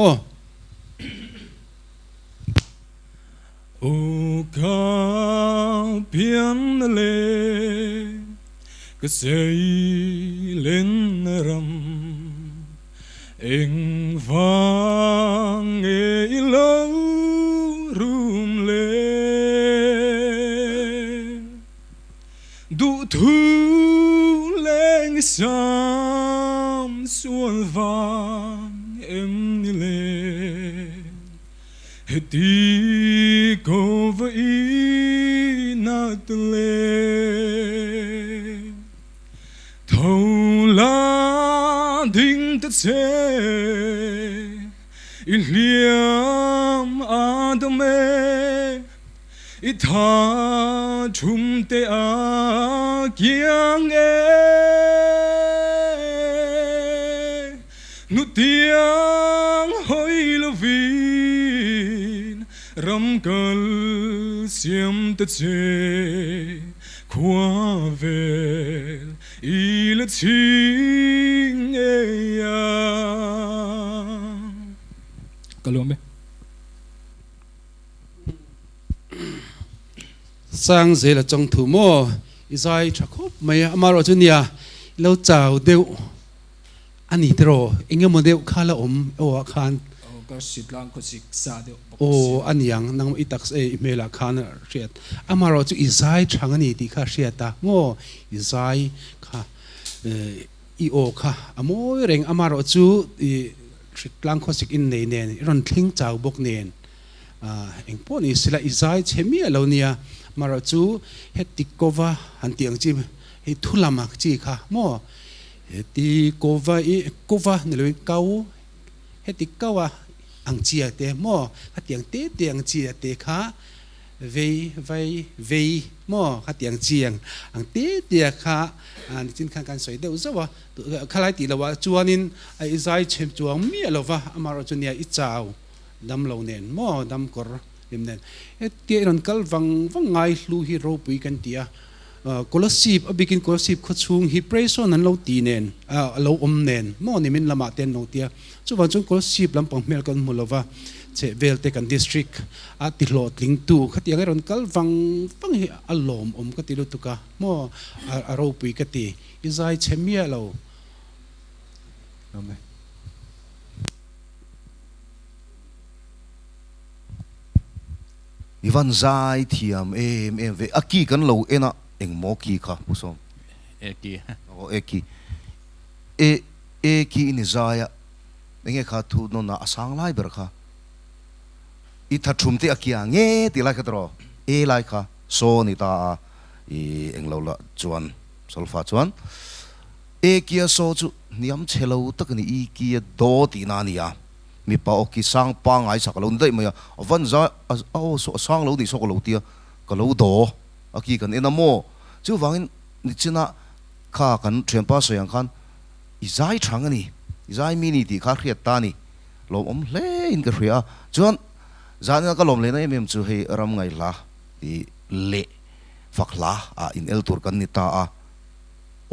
O ka pian le ka sei len ram eng vang e lo rum le du thu leng sam suan vang em ni le Heti kova inatle Thola ding ta se Iliam adame Itha chum te a kiang Nutiang hoi lovi Ram kal siam ta che Kwa vel ila ching e ya kalome sang zela chong thu mo izai thakop mai amaro chunia lo chau deu ani tro engemo deu khala o khan ka sitlang ko sik sa de aniang nang itax emaila khan riat amaro chu izai thangani ti kha riata ngo izai kha o kha amoi reng amaro chu sitlang ko sik in nei nen ron thling chau bok nen engpo ni sila izai chemi alonia maro chu hetikova hantiang chim he thulamak chi kha mo hetikova kova neloi kau hetikawa ang chia te mo hatiang te tiang chia te kha vei mo hatiang chiang ang te tia kha an chin khan kan soi deu zawa khalai ti lawa chuanin ai izai chem chuang mi alova amaro chunia I chau dam lo nen mo dam kor lim nen ti ron kal wangai hlu hi ro pui kan tia kolosip abikin kolosip khochung hi preso nan lo ti nen lo nen mo ni min lama ten no tia chuwan chung kolosip lam pang mel kan mulova che velte kan district ati lo tling tu khatia ron kal wang hi alom ka ti lu tuka mo aro pui ka ti izai chemia lo amen Ivan zai thiam em ve aki kan lo ena eng mo ki kha pusom eki ni zaya nge kha thu no na asang lai ber kha I tha thum te akia nge ti lai kha tro lai kha so ni ta eng lo la chuan solfa chuan kia so chu niam chelo tak ni kia do ti na ni ya mi pa o ki sang pa ngai sak lo ndai ma van za so sang lo di so ko lo tia ka lo do aki kan ena mo chu wangin ni china kha kan thempa so yang khan izai thang ani izai mini ti kha khriat ta ni lom hle in ka khria chuan zan ka lom le na em chu hei ram ngai la ti le fakla in el tur kan ni ta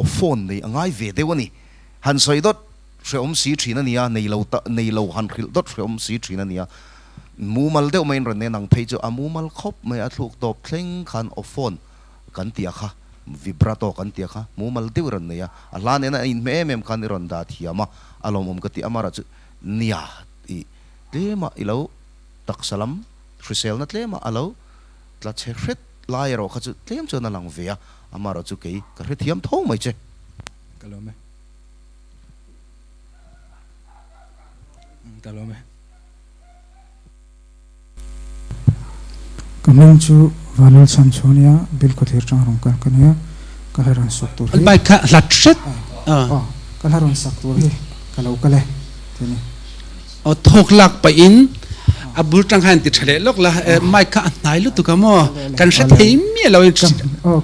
o phone nei angai ve de wani han soi dot shom si thina nia nei lo han khil dot shom si thina nia mumal de main ran ne nang phei chu amumal khop mai a thluk top thleng khan o phone kan tia kha vibrato kan tia kha mumal de ran ne ya ala ne na in mem khan ron da thiama alom ka ti amara chu nia I lema ilo taksalam trisel na tlema alo tla chekhet lairo kha chu tlem chu na lang vea amara chu kei ka hethiam tho mai che kalome kamang chu vanal san chonia bil ko thir chang rong kan ya kalaran sok tur bai kha latset kalaran sak tur hi kalau kale tini thok lak pa in abul tang han ti thale lok la mai kha nai lu tu kamo kan se thei mi lo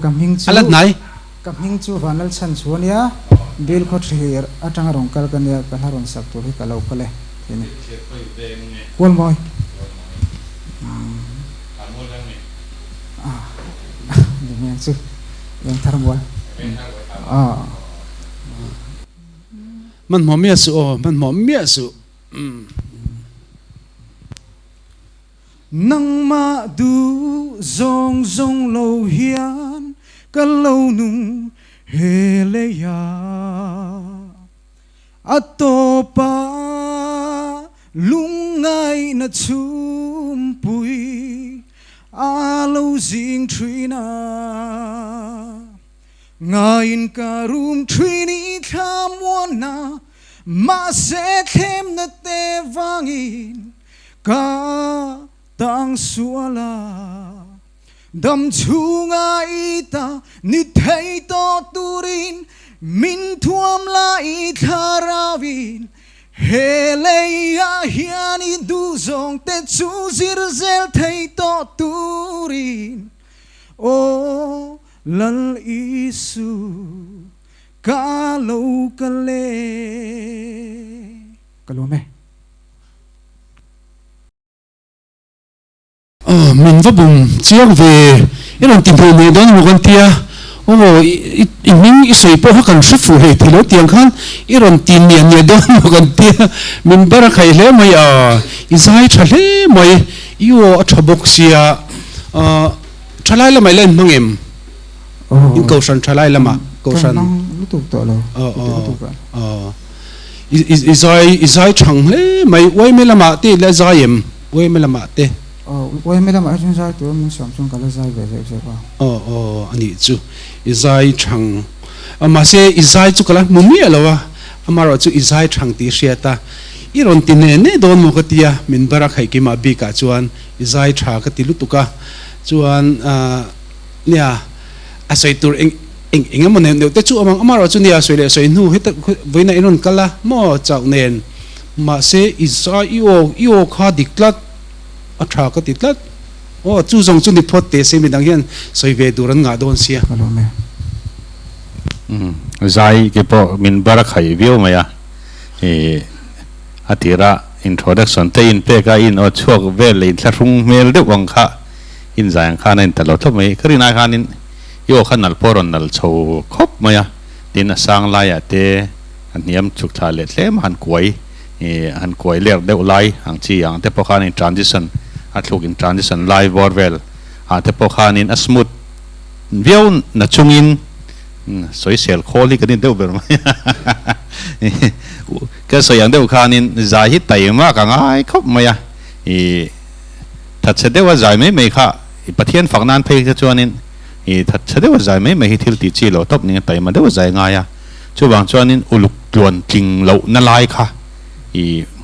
kam hing chu alat nai kam hing chu vanal san chonia bil ko thir atang rong kan ya kalaran sak tur hi kalau kale tini wal moi yang sih yang terbuat man mo mia su man mo mia su nang ma du zong zong lo hian ka lo nung hele ya atopa lungai na chumpui alo zing trina ngain karum trini thamwana ma se them na te wangin ka tang suala dam chunga ita ni thei to turin min thuam la I tharawin Heleia hiani du zong te chu zir zel thei to turin o lal isu kalau kale kalome min va bum chiang ve iron tim phone don mo kan tia iming isoi po kan shifu he thilo tiang khan iron tin ne don mo kan tia min bara khai le mai izai thale mai io athabok sia thalai la mai len mangem in kausan thalai lama kausan lutuk to lo izai chang le mai wai me lama te la zaim wai me lama te wai me lama ajun sai to min samsung kala sai ve ve ba ani chu izai chang ama se izai chu kala mumi alawa amaro chu izai chang ti siata iron tine ne don mo katia min bara khai ki ma bi ka chuan izai tha ka ti lutuka chuan nia asoi tur eng amon ne te chu amang amaro chu nia soi le soi nu hita voina iron kala mo chau nen ma se izai io kha diklat atha ka titlat chu jong chu ni phot te se mi dang hian soi ve duran nga don sia kalome zai ke po min bara khai view maya atira introduction te in pe ka in o chok ve le thlung mel de wang kha in zang kha nen talo thop mai karina khan in yo khanal poron nal chho khop maya tin sang la ya te aniam chuk tha le tle man koi an koi ler de ulai ang chi ang te po khan in transition atluk in transition live borvel te po khan in a smooth view na chungin soi sel kholi kan deu ber ma ka so yang deu khanin zahit taima ka ngai khop maya that chedewa zai me kha pathian phangnan phei cha chuanin that chedewa zai me hi thil ti chi lo top ni taima deu zai nga ya chu bang chuanin uluk tuan ting lo na lai kha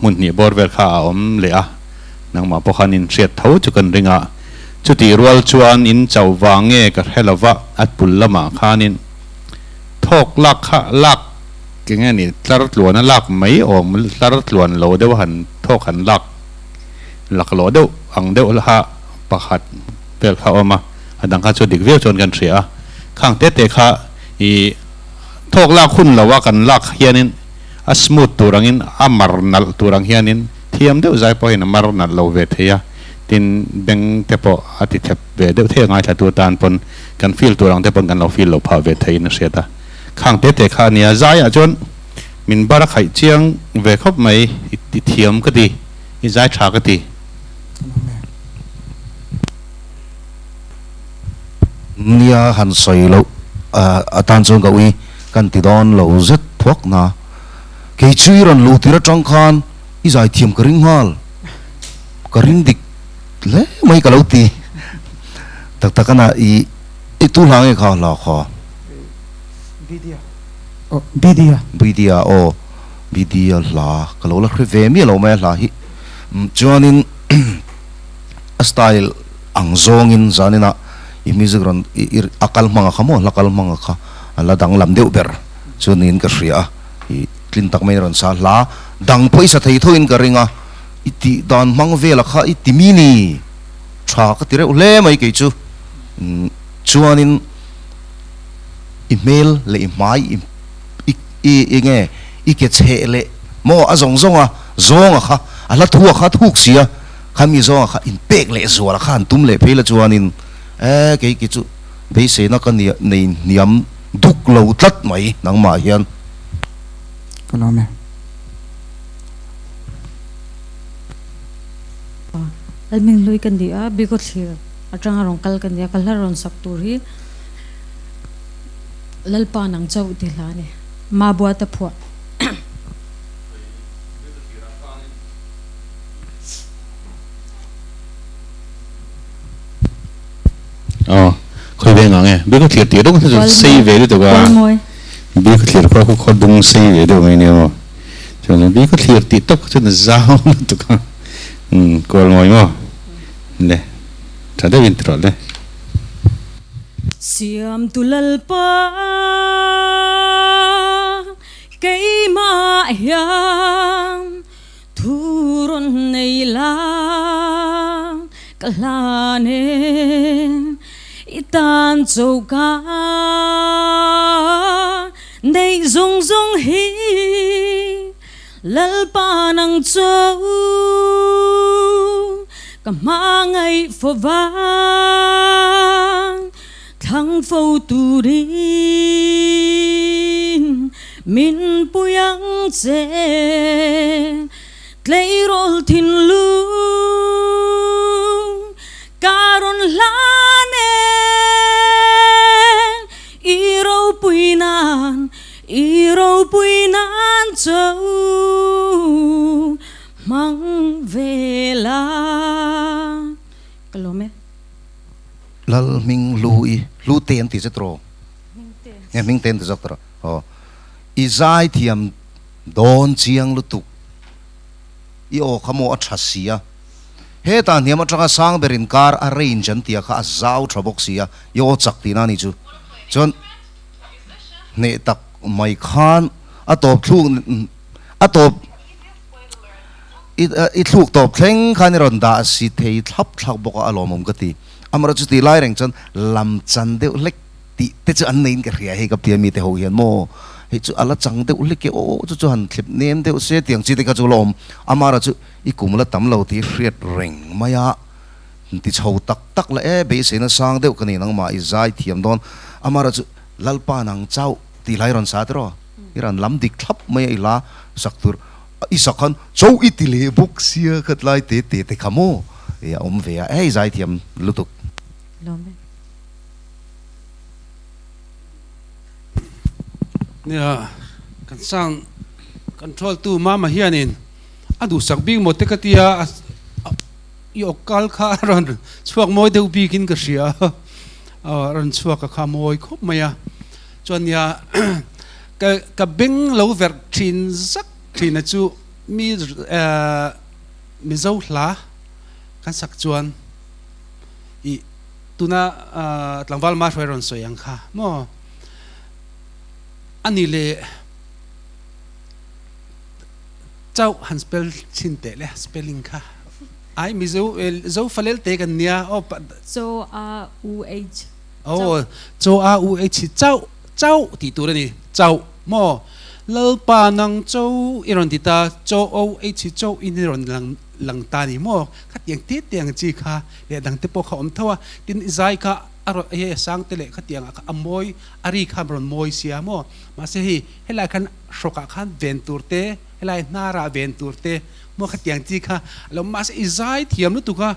mun ni borvel kha om le a nang ma po khanin riat tho chu kan ringa chu ti rual chuan in chau wange ka helawa at pul lama khanin thok lak kha lak ke nge ni tlar tluan lak mai om tlar tluan lo deu han thok han lak lo deu ang deu ha pakhat pel kha oma adang kha chu dik veu chon kan thria khang te te kha thok lak khun lawa kan lak hianin a smooth turangin amar nal turang hianin thiam deu zai po hin amar nal lo ve theya tin beng te po ati thep ve deu the ngai tha tu tan pon kan feel turang te pon kan lo feel lo pha ve thein siata khang te te kha nia zai a chon min bara khai chiang ve khop mai ti thiam ka ti I zai tha ka ti nia han soi lo atan chung ka ui kan ti don lo zet thuak na ke chui ron lu tira tang khan I zai thiam ka ring hal ka ring dik le mai ka lo ti tak takana I tu lang e kha la kha bidia la kalau la khre ve mi lo mai la hi chuanin style ang zong in zanina music ron akal manga khamo lakal manga kha ala dang lam deu ber chunin ka hria I tlin tak mai ron sa la dang poisa thei thoin ka ringa iti dan mang vela kha iti mini tha ka tire ule mai ke chu chuanin email le mai i nge I ke che le mo azong zonga zonga kha ala thua kha thuk sia khami zonga kha in pek le zuala khan tum le phela chuanin ke ki chu be se na kan nei niam duk lo tlat mai nang ma hian kalome alming lui kan dia biko thir atang rong kal kan dia kal ron sak turi lalpa nang chau dilane ma bua ta phua khơi về nghe biết có thiệt tiệt đâu có xây về được cả biết có thiệt có đông xây về được mấy nhiều cho nên biết có thiệt tiệt tóc cho nên giao được cả còn ngồi mà nè thật đấy bình thường đấy siam tu lalpa cây ma hiam thuron nei la kalane itan choka nei zong zong hi lalpa nang chou kamangai fovang thang phô tu din min puyang che klei rol thin lu karon lane iro puinan chou mang vela kalome lal ming lu ten ti zetro ming ten ti zetro izai thiam don chiang lu tu I o khamo a thasia he ta niam atanga sang berin kar arrange an tia kha zau thabok sia yo chak ti na ni chu chon ne tak mai khan atop thlu atop it thuk top thleng khan ron da si thei thap thak boka alomom gati amara chu ti lai reng chan lam chan de lek ti te chu an nein ka ria he ka pia mi te ho hian mo he chu ala chang de ulik ke o chu han thlip nem de se tiang chi te ka chu lom amara chu I kumla tam lo ti riat reng maya ti chho tak tak la e be se na sang de ka ni nang ma I zai thiam don amara chu lalpa nang chau ti lai ron sa tro iran lam dik thap mai ila saktur I sakhan chau I ti le buk sia khat lai te khamo ya ve a zai thiam lutuk nia kan sang control tu mama hianin adu sakbing mo te katia yo kal kha ron chuak moi deu bikin ka ria ron chuak ka khamoi khop maya chonia ka beng lo ver thin zak thin chu mi zo hla kan sak chuan I tuna tlangwal ma ron soyang kha mo ani le chau han spell chin te le spelling kha ai mi zo falel te kan nia o so u h so u h chau ti tu ni chau mo lalpa nang chau iron tita chau o h chau in ron lang ta ni mo khat yang ti tiang chi kha le dang te po kha om thawa tin zai kha aro he sang tele khatiang ka amoi ari khamron moi sia mo ma se hi helai khan shoka khan ventur te helai nara ventur te mo khatiang chi kha lo ma se izai thiam lu tu kha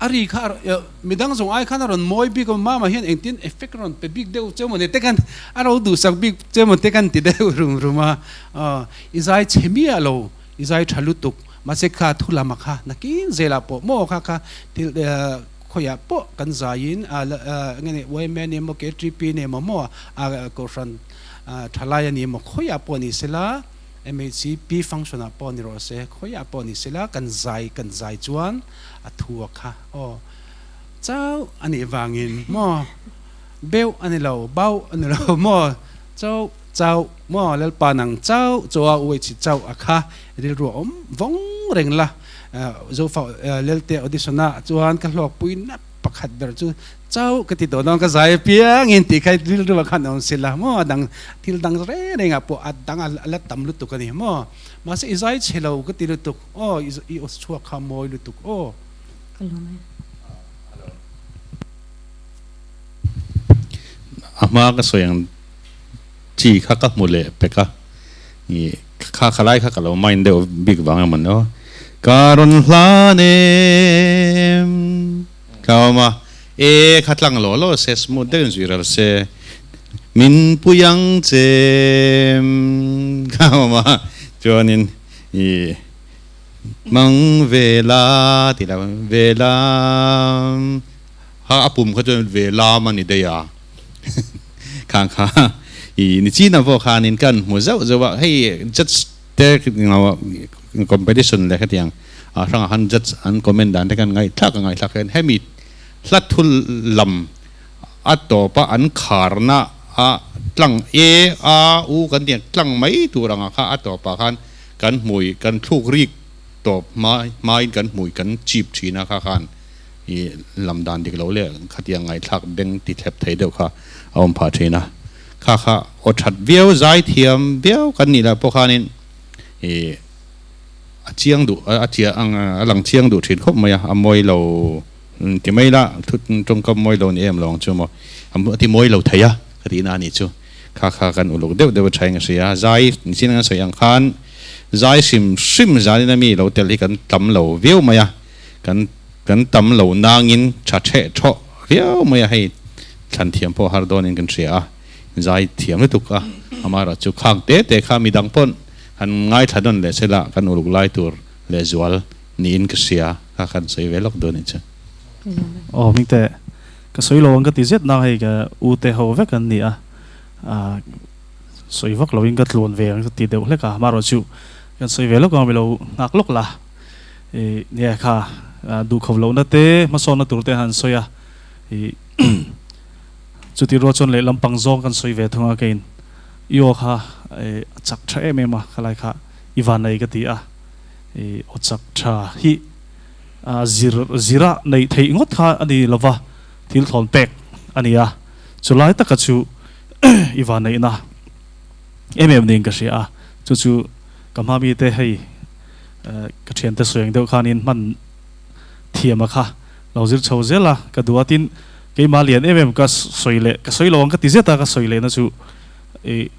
ari kha midang zong ai khan ron moi bi ko ma hian engtin effect ron pe big deu chemo ne te kan aro du sak big chemo te kan ti deu ruma izai chemi alo izai thalutuk ma se kha thula ma kha nakin zela po mo kha til khoya po kan zain ngene women ne mo ke tripi ne mo ko ran thalaya ni mo khoya po ni sela MHCP function a po ni ro se khoya po ni sela kan zai chuan a thua kha cháu anh ấy vàng in mò béo anh ấy lẩu bao anh ấy lẩu mò cháu cháu mò lên bàn nàng cháu cho uy chỉ cháu kha đi ruộng vong rèn la zo fa lên te auditiona chuan ka hlok pui na pakhat ber chu cháu cái ti don ka zai piang in ti khai dil ru khan on sila mo dang til dang re renga po at dang ala tam lu tu ka ni mo ma se izai chelo ka ti lu tu o i os chua kha moi lu tu o ama ka soyang chi kha ka mule peka ni kha khalai kha kalo mind de big wang man no karon hlanem kauma e khatlang lo lo ses mu den zuiral se min puyang chem kauma chonin i mang vela ti la vela ha apum kha chon vela man ni de ya khang kha i ni chi na vo khanin kan mu zau zawa hey just there competition le khatiang a rang han just an comment dan kan ngai thak hen hemi thlathul lam atopa an kharna a tlang e a u kan tiang tlang mai turanga kha atopa khan kan mui kan thuk rik top mai kan mui kan chip thina kha khan i lam dan dik lo le khatiang ngai thak beng ti thep thei deuh kha om pha thina kha kha o that viau zai thiam viau kan ni la po khanin e chiang du a chia ang lang chiang du thin khop maya amoi lo ti mai la thut trong kam moi lo ni em long chu mo am ti moi lo thaya khati na ni chu kha kha kan uluk deuh deuh thaing sia zai ni chin nga soyang khan zai sim zai na mi lo tel hi kan tam lo viau maya kan tam lo nangin cha the tho viau maya hei than thiam po har don in kan sia zai thiam le tuk a amara chu khang te kha mi dang pon han ngai thadon le sela kan uluk lai tur le zual ni in ka sia kha kan sei velok don in cha oh ming te ka soi lo ang ka ti zet na hei ka u te ho ve kan ni a soi vak lo in ka tlon ve ang ti deuh le ka maro chu kan soi velok ang lo ngak lok la e ne kha du khov lo na te ma son na tur te han soya e chu ti ro chon le lampang zong kan soi ve thunga kein yo kha chak tha em ma khalai kha iwan nei ka ti a o chak tha hi zira nei thei ngot kha ani lova thil thon pek ania chulai ta ka chu iwan nei na em ning ka sia chu kamha mi te hei ka thian te soyang deuh khanin man thiama kha lozir chho zela ka duatin ke malian em ka soile ka soilong ka ti zeta ka soile na chu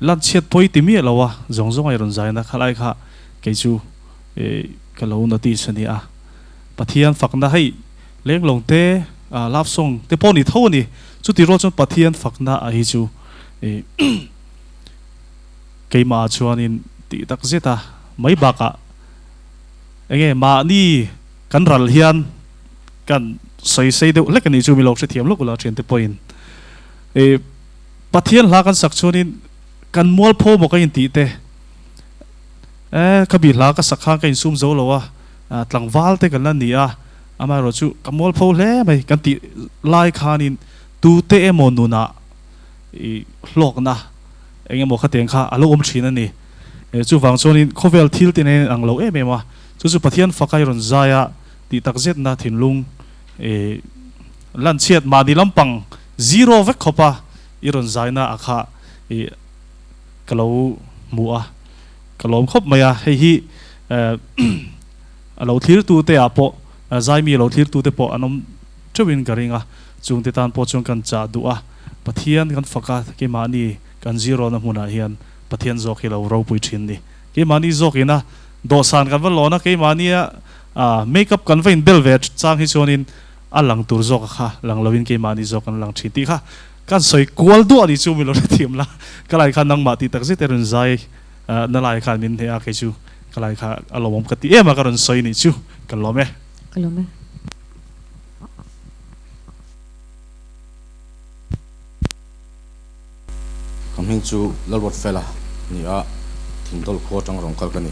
lan chet poi ti mi lawa zong ai ron zai na khalai kha ke chu ka lo na ti sani a pathian fakna hei leng long te love song te poni thoni chu ti ro chon pathian fakna a hi chu ke ma chuanin ti tak zeta mai baka enge ma ni kan ral hian kan sei deuh lek ani chu mi lok se thiam lok la chen te point pathian la kan sak chuanin kan mol pho mo ka in ti te kabi la ka sakha ka in sum zo lowa tlang wal te kan la ni a ama ro chu ka mol pho le mai kan ti lai khanin tu te emon nu na hlok na enge mo kha teng kha alo om thina ni chu wang chuanin khovel thil te ne ang lo em ma chu pathian fakai ron zaya ti tak zet na thin lung lan chiat ma di lampang zero vek khopa iron zaina akha kalau mua kalom khop maya hei hi alo thlir tu te apo zai mi lo thlir tu te po anom chewin garinga chung te tan po chung kan cha du a pathian kan faka ke mani kan zero na huna hian pathian zo khilo ro pui thin ni ke mani zo kina do san kan lo na ke mani makeup kan vein del vet chang hi chonin alang tur zo kha lang lovin ke mani zo kan lang thiti kha kan soi kwal du ani chu mi lo thiam la kalai khan nang ma ti tak zet ron zai na lai khan min he a ke chu kalai kha alom ka ti ema karon soi ni chu kalome kamhing chu lalwat fela ni a thingdol kho tang rong kal kani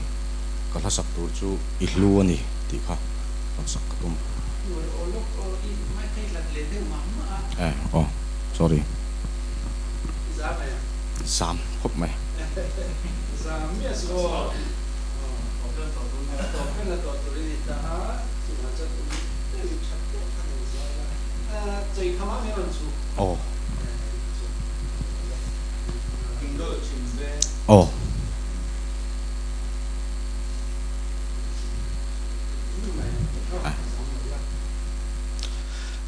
kalha sak tur chu ihlu ani ti kha sak katum oh sorry Sam khóc mày oh oh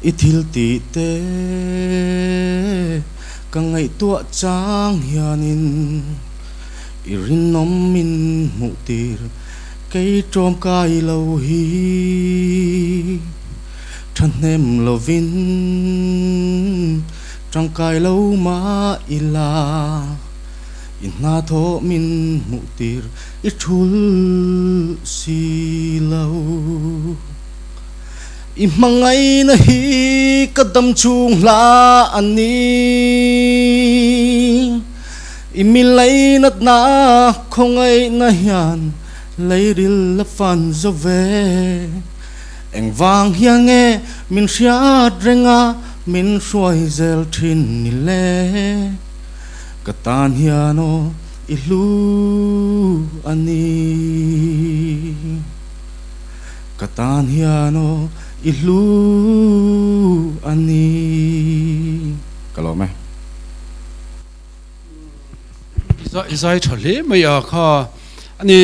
ithil ti te ka ngai tua chang hianin irin nom min mu tir cây trom kai lâu hi thân em lovin trong kai lâu ma ila ina tho min mu tir ichul si lâu imangai na hi kadam chung la ani imilai nat na khongai na hian leiril la fan zo ve eng wang hiang nghe min riat renga min suai zel thin ni le katan hiano ilu ani katan hiano ilu ani kalau mày Isai chale maya kha ani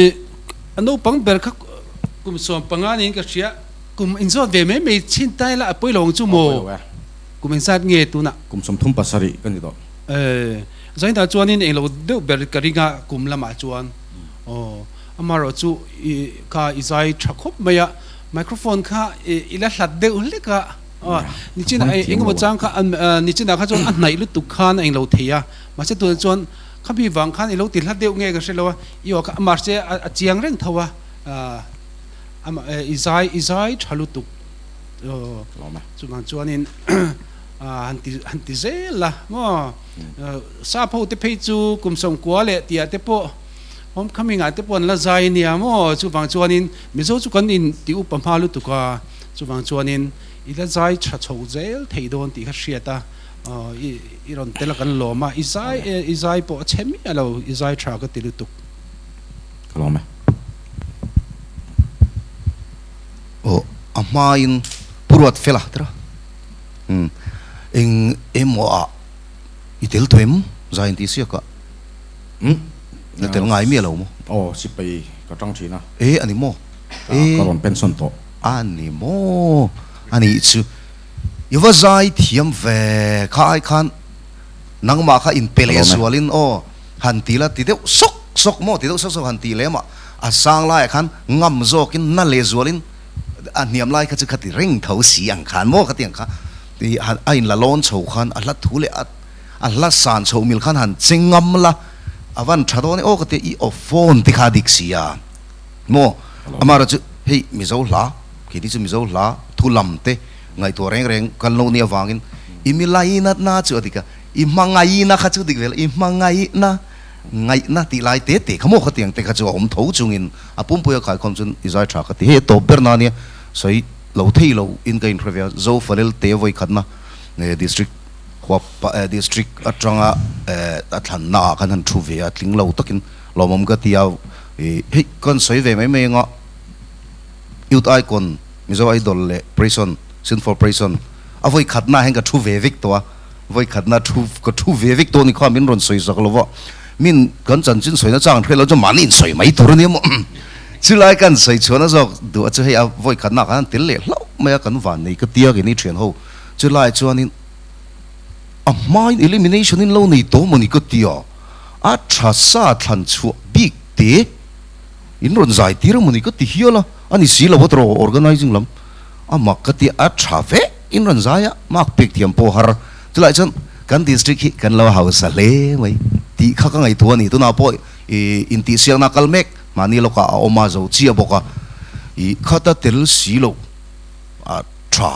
anu pang ber kha kum som pangani ka sia kum inzo ve me chin tai la poi long chu mo kum insat nge tu na kum som thum pasari kan do zain da chuan in elo de ber karinga kum lama chuan amaro chu ka isai thakop maya microphone kha ila hlat de ul ka ni chin ai engmo chang kha ni chin kha chuan an nai lu tu khan eng lo theya ma se tu chuan khabi wang khan elo til hlat de nge ka selo yo ka mar se a chiang reng thawa izai thalu tu chuan in hanti zela mo sa pho te phei chu kum som kwa le tia te po hom coming at te pon la zai nia mo chu wang chuan in mizo chu kan in ti upam halu tu ka chu wang chuan in ila zai tha chho zel thei don ti kha hriata iron tela kan loma izai po chemi alo izai tha ka tilu tu kalau mày amain purwat fela tra eng emoa itel toem zain ti sia ka tel ngai mi lo mo si pai ka tang china ani mo karon pension to ani mo ani chu yuwa zai thiam ve khai khan nangma kha in pele sualin han ti la ti deu sok mo ti deu sok han ti le ma asang lai khan ngam zokin na le zualin aniam lai kha chu khati ring thau si ang khan mo khatiang kha ti ain la lon chho khan ala thule ala san chho mil khan han chingam la avan thado ni khati I phone ti kha dik sia mo amara chu hei mi zo la ki ti chu mi zo la thulam te ngai to reng kan lo nia wangin imilai na na chu adika imangai na kha chu dik vel imangai na ngai na ti lai te te khamo khatiang te kha chu om tho chungin apum puya khai khom chun izai tha khati he to berna ni soi lo thei lo in ka interview zo falel te voi khatna ne district khop district atranga athan na kan han thu ve atling lo takin lomom ka tia he kon soi ve mai me nga youth icon mizo idol le prison sin for prison avoi khatna heng ka thu ve vik to voi khatna thu ve vik to ni kha min ron soi sak lo min kan chan chin soi na chang thelo jo manin soi mai tur ni mo chu lai kan soi chona zo du chu he voi khatna kan til le lo mai kan van nei ka tia ge ni thian ho chu lai chuanin a mind elimination in lo nei to mo ni ka tia a tha sa than chu big te in ron zai tir mo ni ka ti hiala ani si lo botro organizing lam a makati a trave in ron zaya mak pik tiam po har chu lai chan kan district hi kan lo house le mai ti kha ka ngai to ni to na po in ti siang na kalmek mani lo ka oma zo chi boka khata tel si lo a tra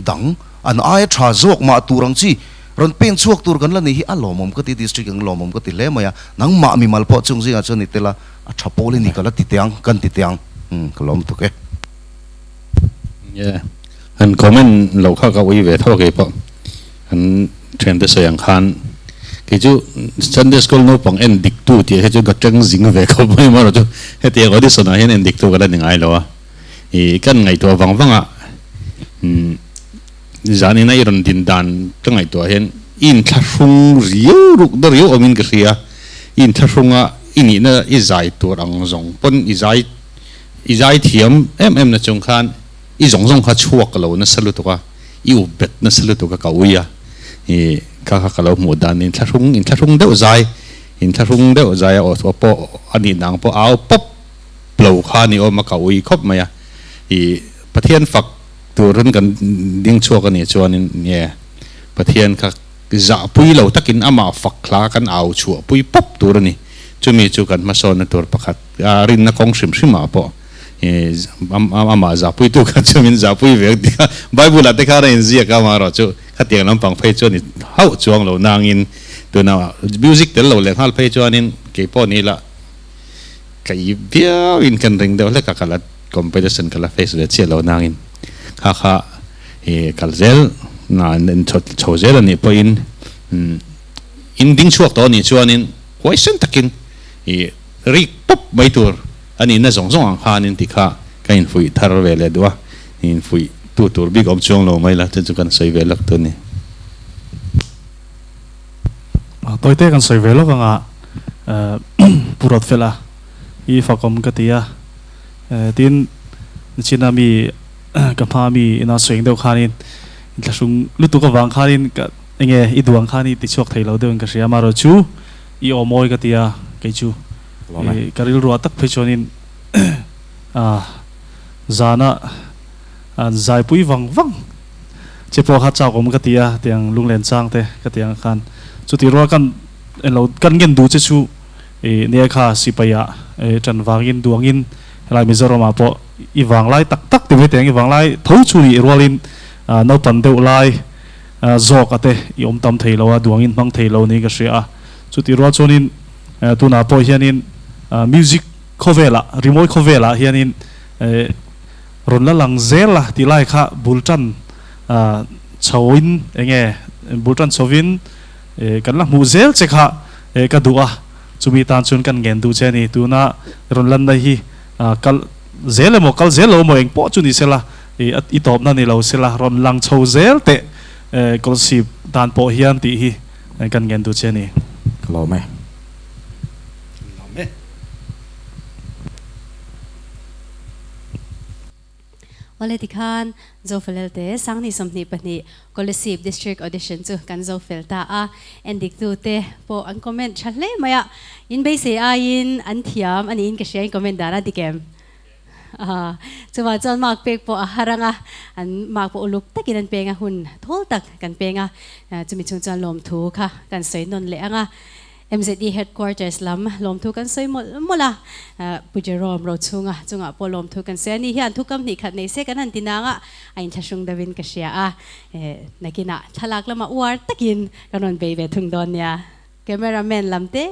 dang an ai tra zok ma turang chi ron pen chuak tur kan la ni hi a lomom ka ti district ang lomom ka ti le maya nang ma mi mal po chung zinga chani tela a thapoli ni kala ti tiang kan ti tiang kalom to ke anh comment lâu khác cái về thao cái bộ anh trend tới sợi khan cái chú Sunday school nó bằng anh địch tu thì cái chú cái trăng dính về không mấy mà rồi chú cái tiếng ở đây sân này anh địch tu cái là những ai lo thì cái ngày tuổi vắng vắng à giờ này này rồi tin đàn trong ngày tuổi hiện in thắt sung riu rục đó riu ở bên cái gì à in thắt sung à in nó izai tuổi ang zong pon izai thiam em là trong khan izong khát chuộc cái lâu nó selu tu cả yêu bet nó selu tu cả cầu ya thì các lâu một đàn in thắt sung đeo dài ở chỗ po anh đi ngang po áo pop lâu khan ni mà cầu y khóc mày à thìประเทศฝักตัวรุ่นกันดิ้งชัวกันเนี่ยชวนเนี่ยประเทศก็จะปุยเราตะกินอามาฝักคลากันเอาชัวปุยป๊บตัวนี้จะมีจูกันมาสอนตัวประคัดรินนักกองชิมมาปะอามาจะปุยตัวกันจะมีจะปุยเวกดีค่ะไบเบิลแต่ข้าเรียนเสียกันมาเราจูขัดเตียงลำพังเพจนี่เฮาจวงเรานางอินตัวน่ะมิวสิกเดี๋ยวเราเล่นฮัลเพจนี่เกี่ยวป้อนี่ละไก่เบี้ยวอินกันเริงเดียวเลยกับละcompetition kala face le che lo nangin kha kalzel na nen chozel ani poin in ding chuak to ni chuanin question takin ri pop mai tur ani na zong zong ang khanin ti kha kain fui thar ve le dwa in fui tu tur big om chong lo mai la chu kan sei ve lak tu ni tôi te kan sei ve lo nga purot fela I fakom katia tin china mi kapha mi ina swing deuh khanin tlasung lutu ka wang khanin ka enge I duang khani ti chok thailo deun ka ria maro chu I omoi ka tia ke chu karil ro tak phechonin zana an zai pui wang che po kha chaw kom ka tia tiang lunglen chang te ka tiang khan chu ti ro kan elo kan gen du che chu ne kha sipaya chan wangin duangin lai Mizoram apo I wang lai tak ti ve teng I wang lai thau chu ni rolin no pan deuh lai zok ate I om tam theilo a duangin mang theilo ni ka ria chu ti ro chonin tuna po hianin music khovela remote khovela hianin ron la lang zela ti lai kha bulchan chawin enge bulchan chawin kan la mu zel che kha ka duwa chumi tan chun kan gen du che ni tuna ron lan dai hi kal zele mo kal zelo mo eng po chu ni sela I top na ni lo sela ron lang chho zel te kol sip dan po hian ti hi kan gen du che ni lo me wale tikhan zofel te sangni somni pani Kolisib district audition chu kan zofel ta a endik tu te po an comment chatle maya in be se a in an thiam ani in ka share comment dara dikem chuwa chon mak pek po a haranga an mak po uluk takin an penga hun thol tak kan penga chumi chung chan lom thu kha kan sei non le anga MZE headquarters lam lom thu kan sei mola pujerom ro chunga po lom thu kan se ni hian thu kam ni khat nei se kan an tinanga ain thasung davin ka sia a nakina thalak lama war takin kanon be ve thung don ya cameraman lamte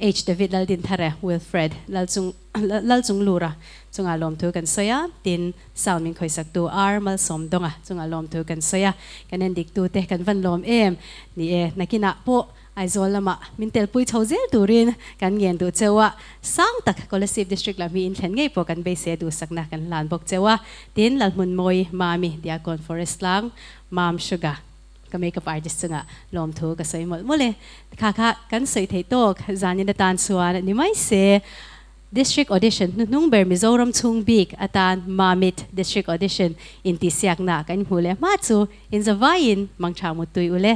H David Laldin thare Wilfred lalchung lura chunga lom thu kan soya tin sound min khoi sak tu ar mal som donga chunga lom thu kan soya kanen dik tu te kan van lom em ni nakina po ai zol lama min tel pui chhozel turin kan ngen du chewa sang tak Kolisib district la mi in thlen ngei po kan be se du sakna kan lan bok chewa tin lalmun moi mami diakon forest lang mam sugar ka makeup artist nga lom thu ka sei mole kha kan sei thei to zanin da tan suan ni mai se district audition nung ber Mizoram chung big atan mamit district audition in ti siak na kan hule ma chu in zavain mangcha mutui ule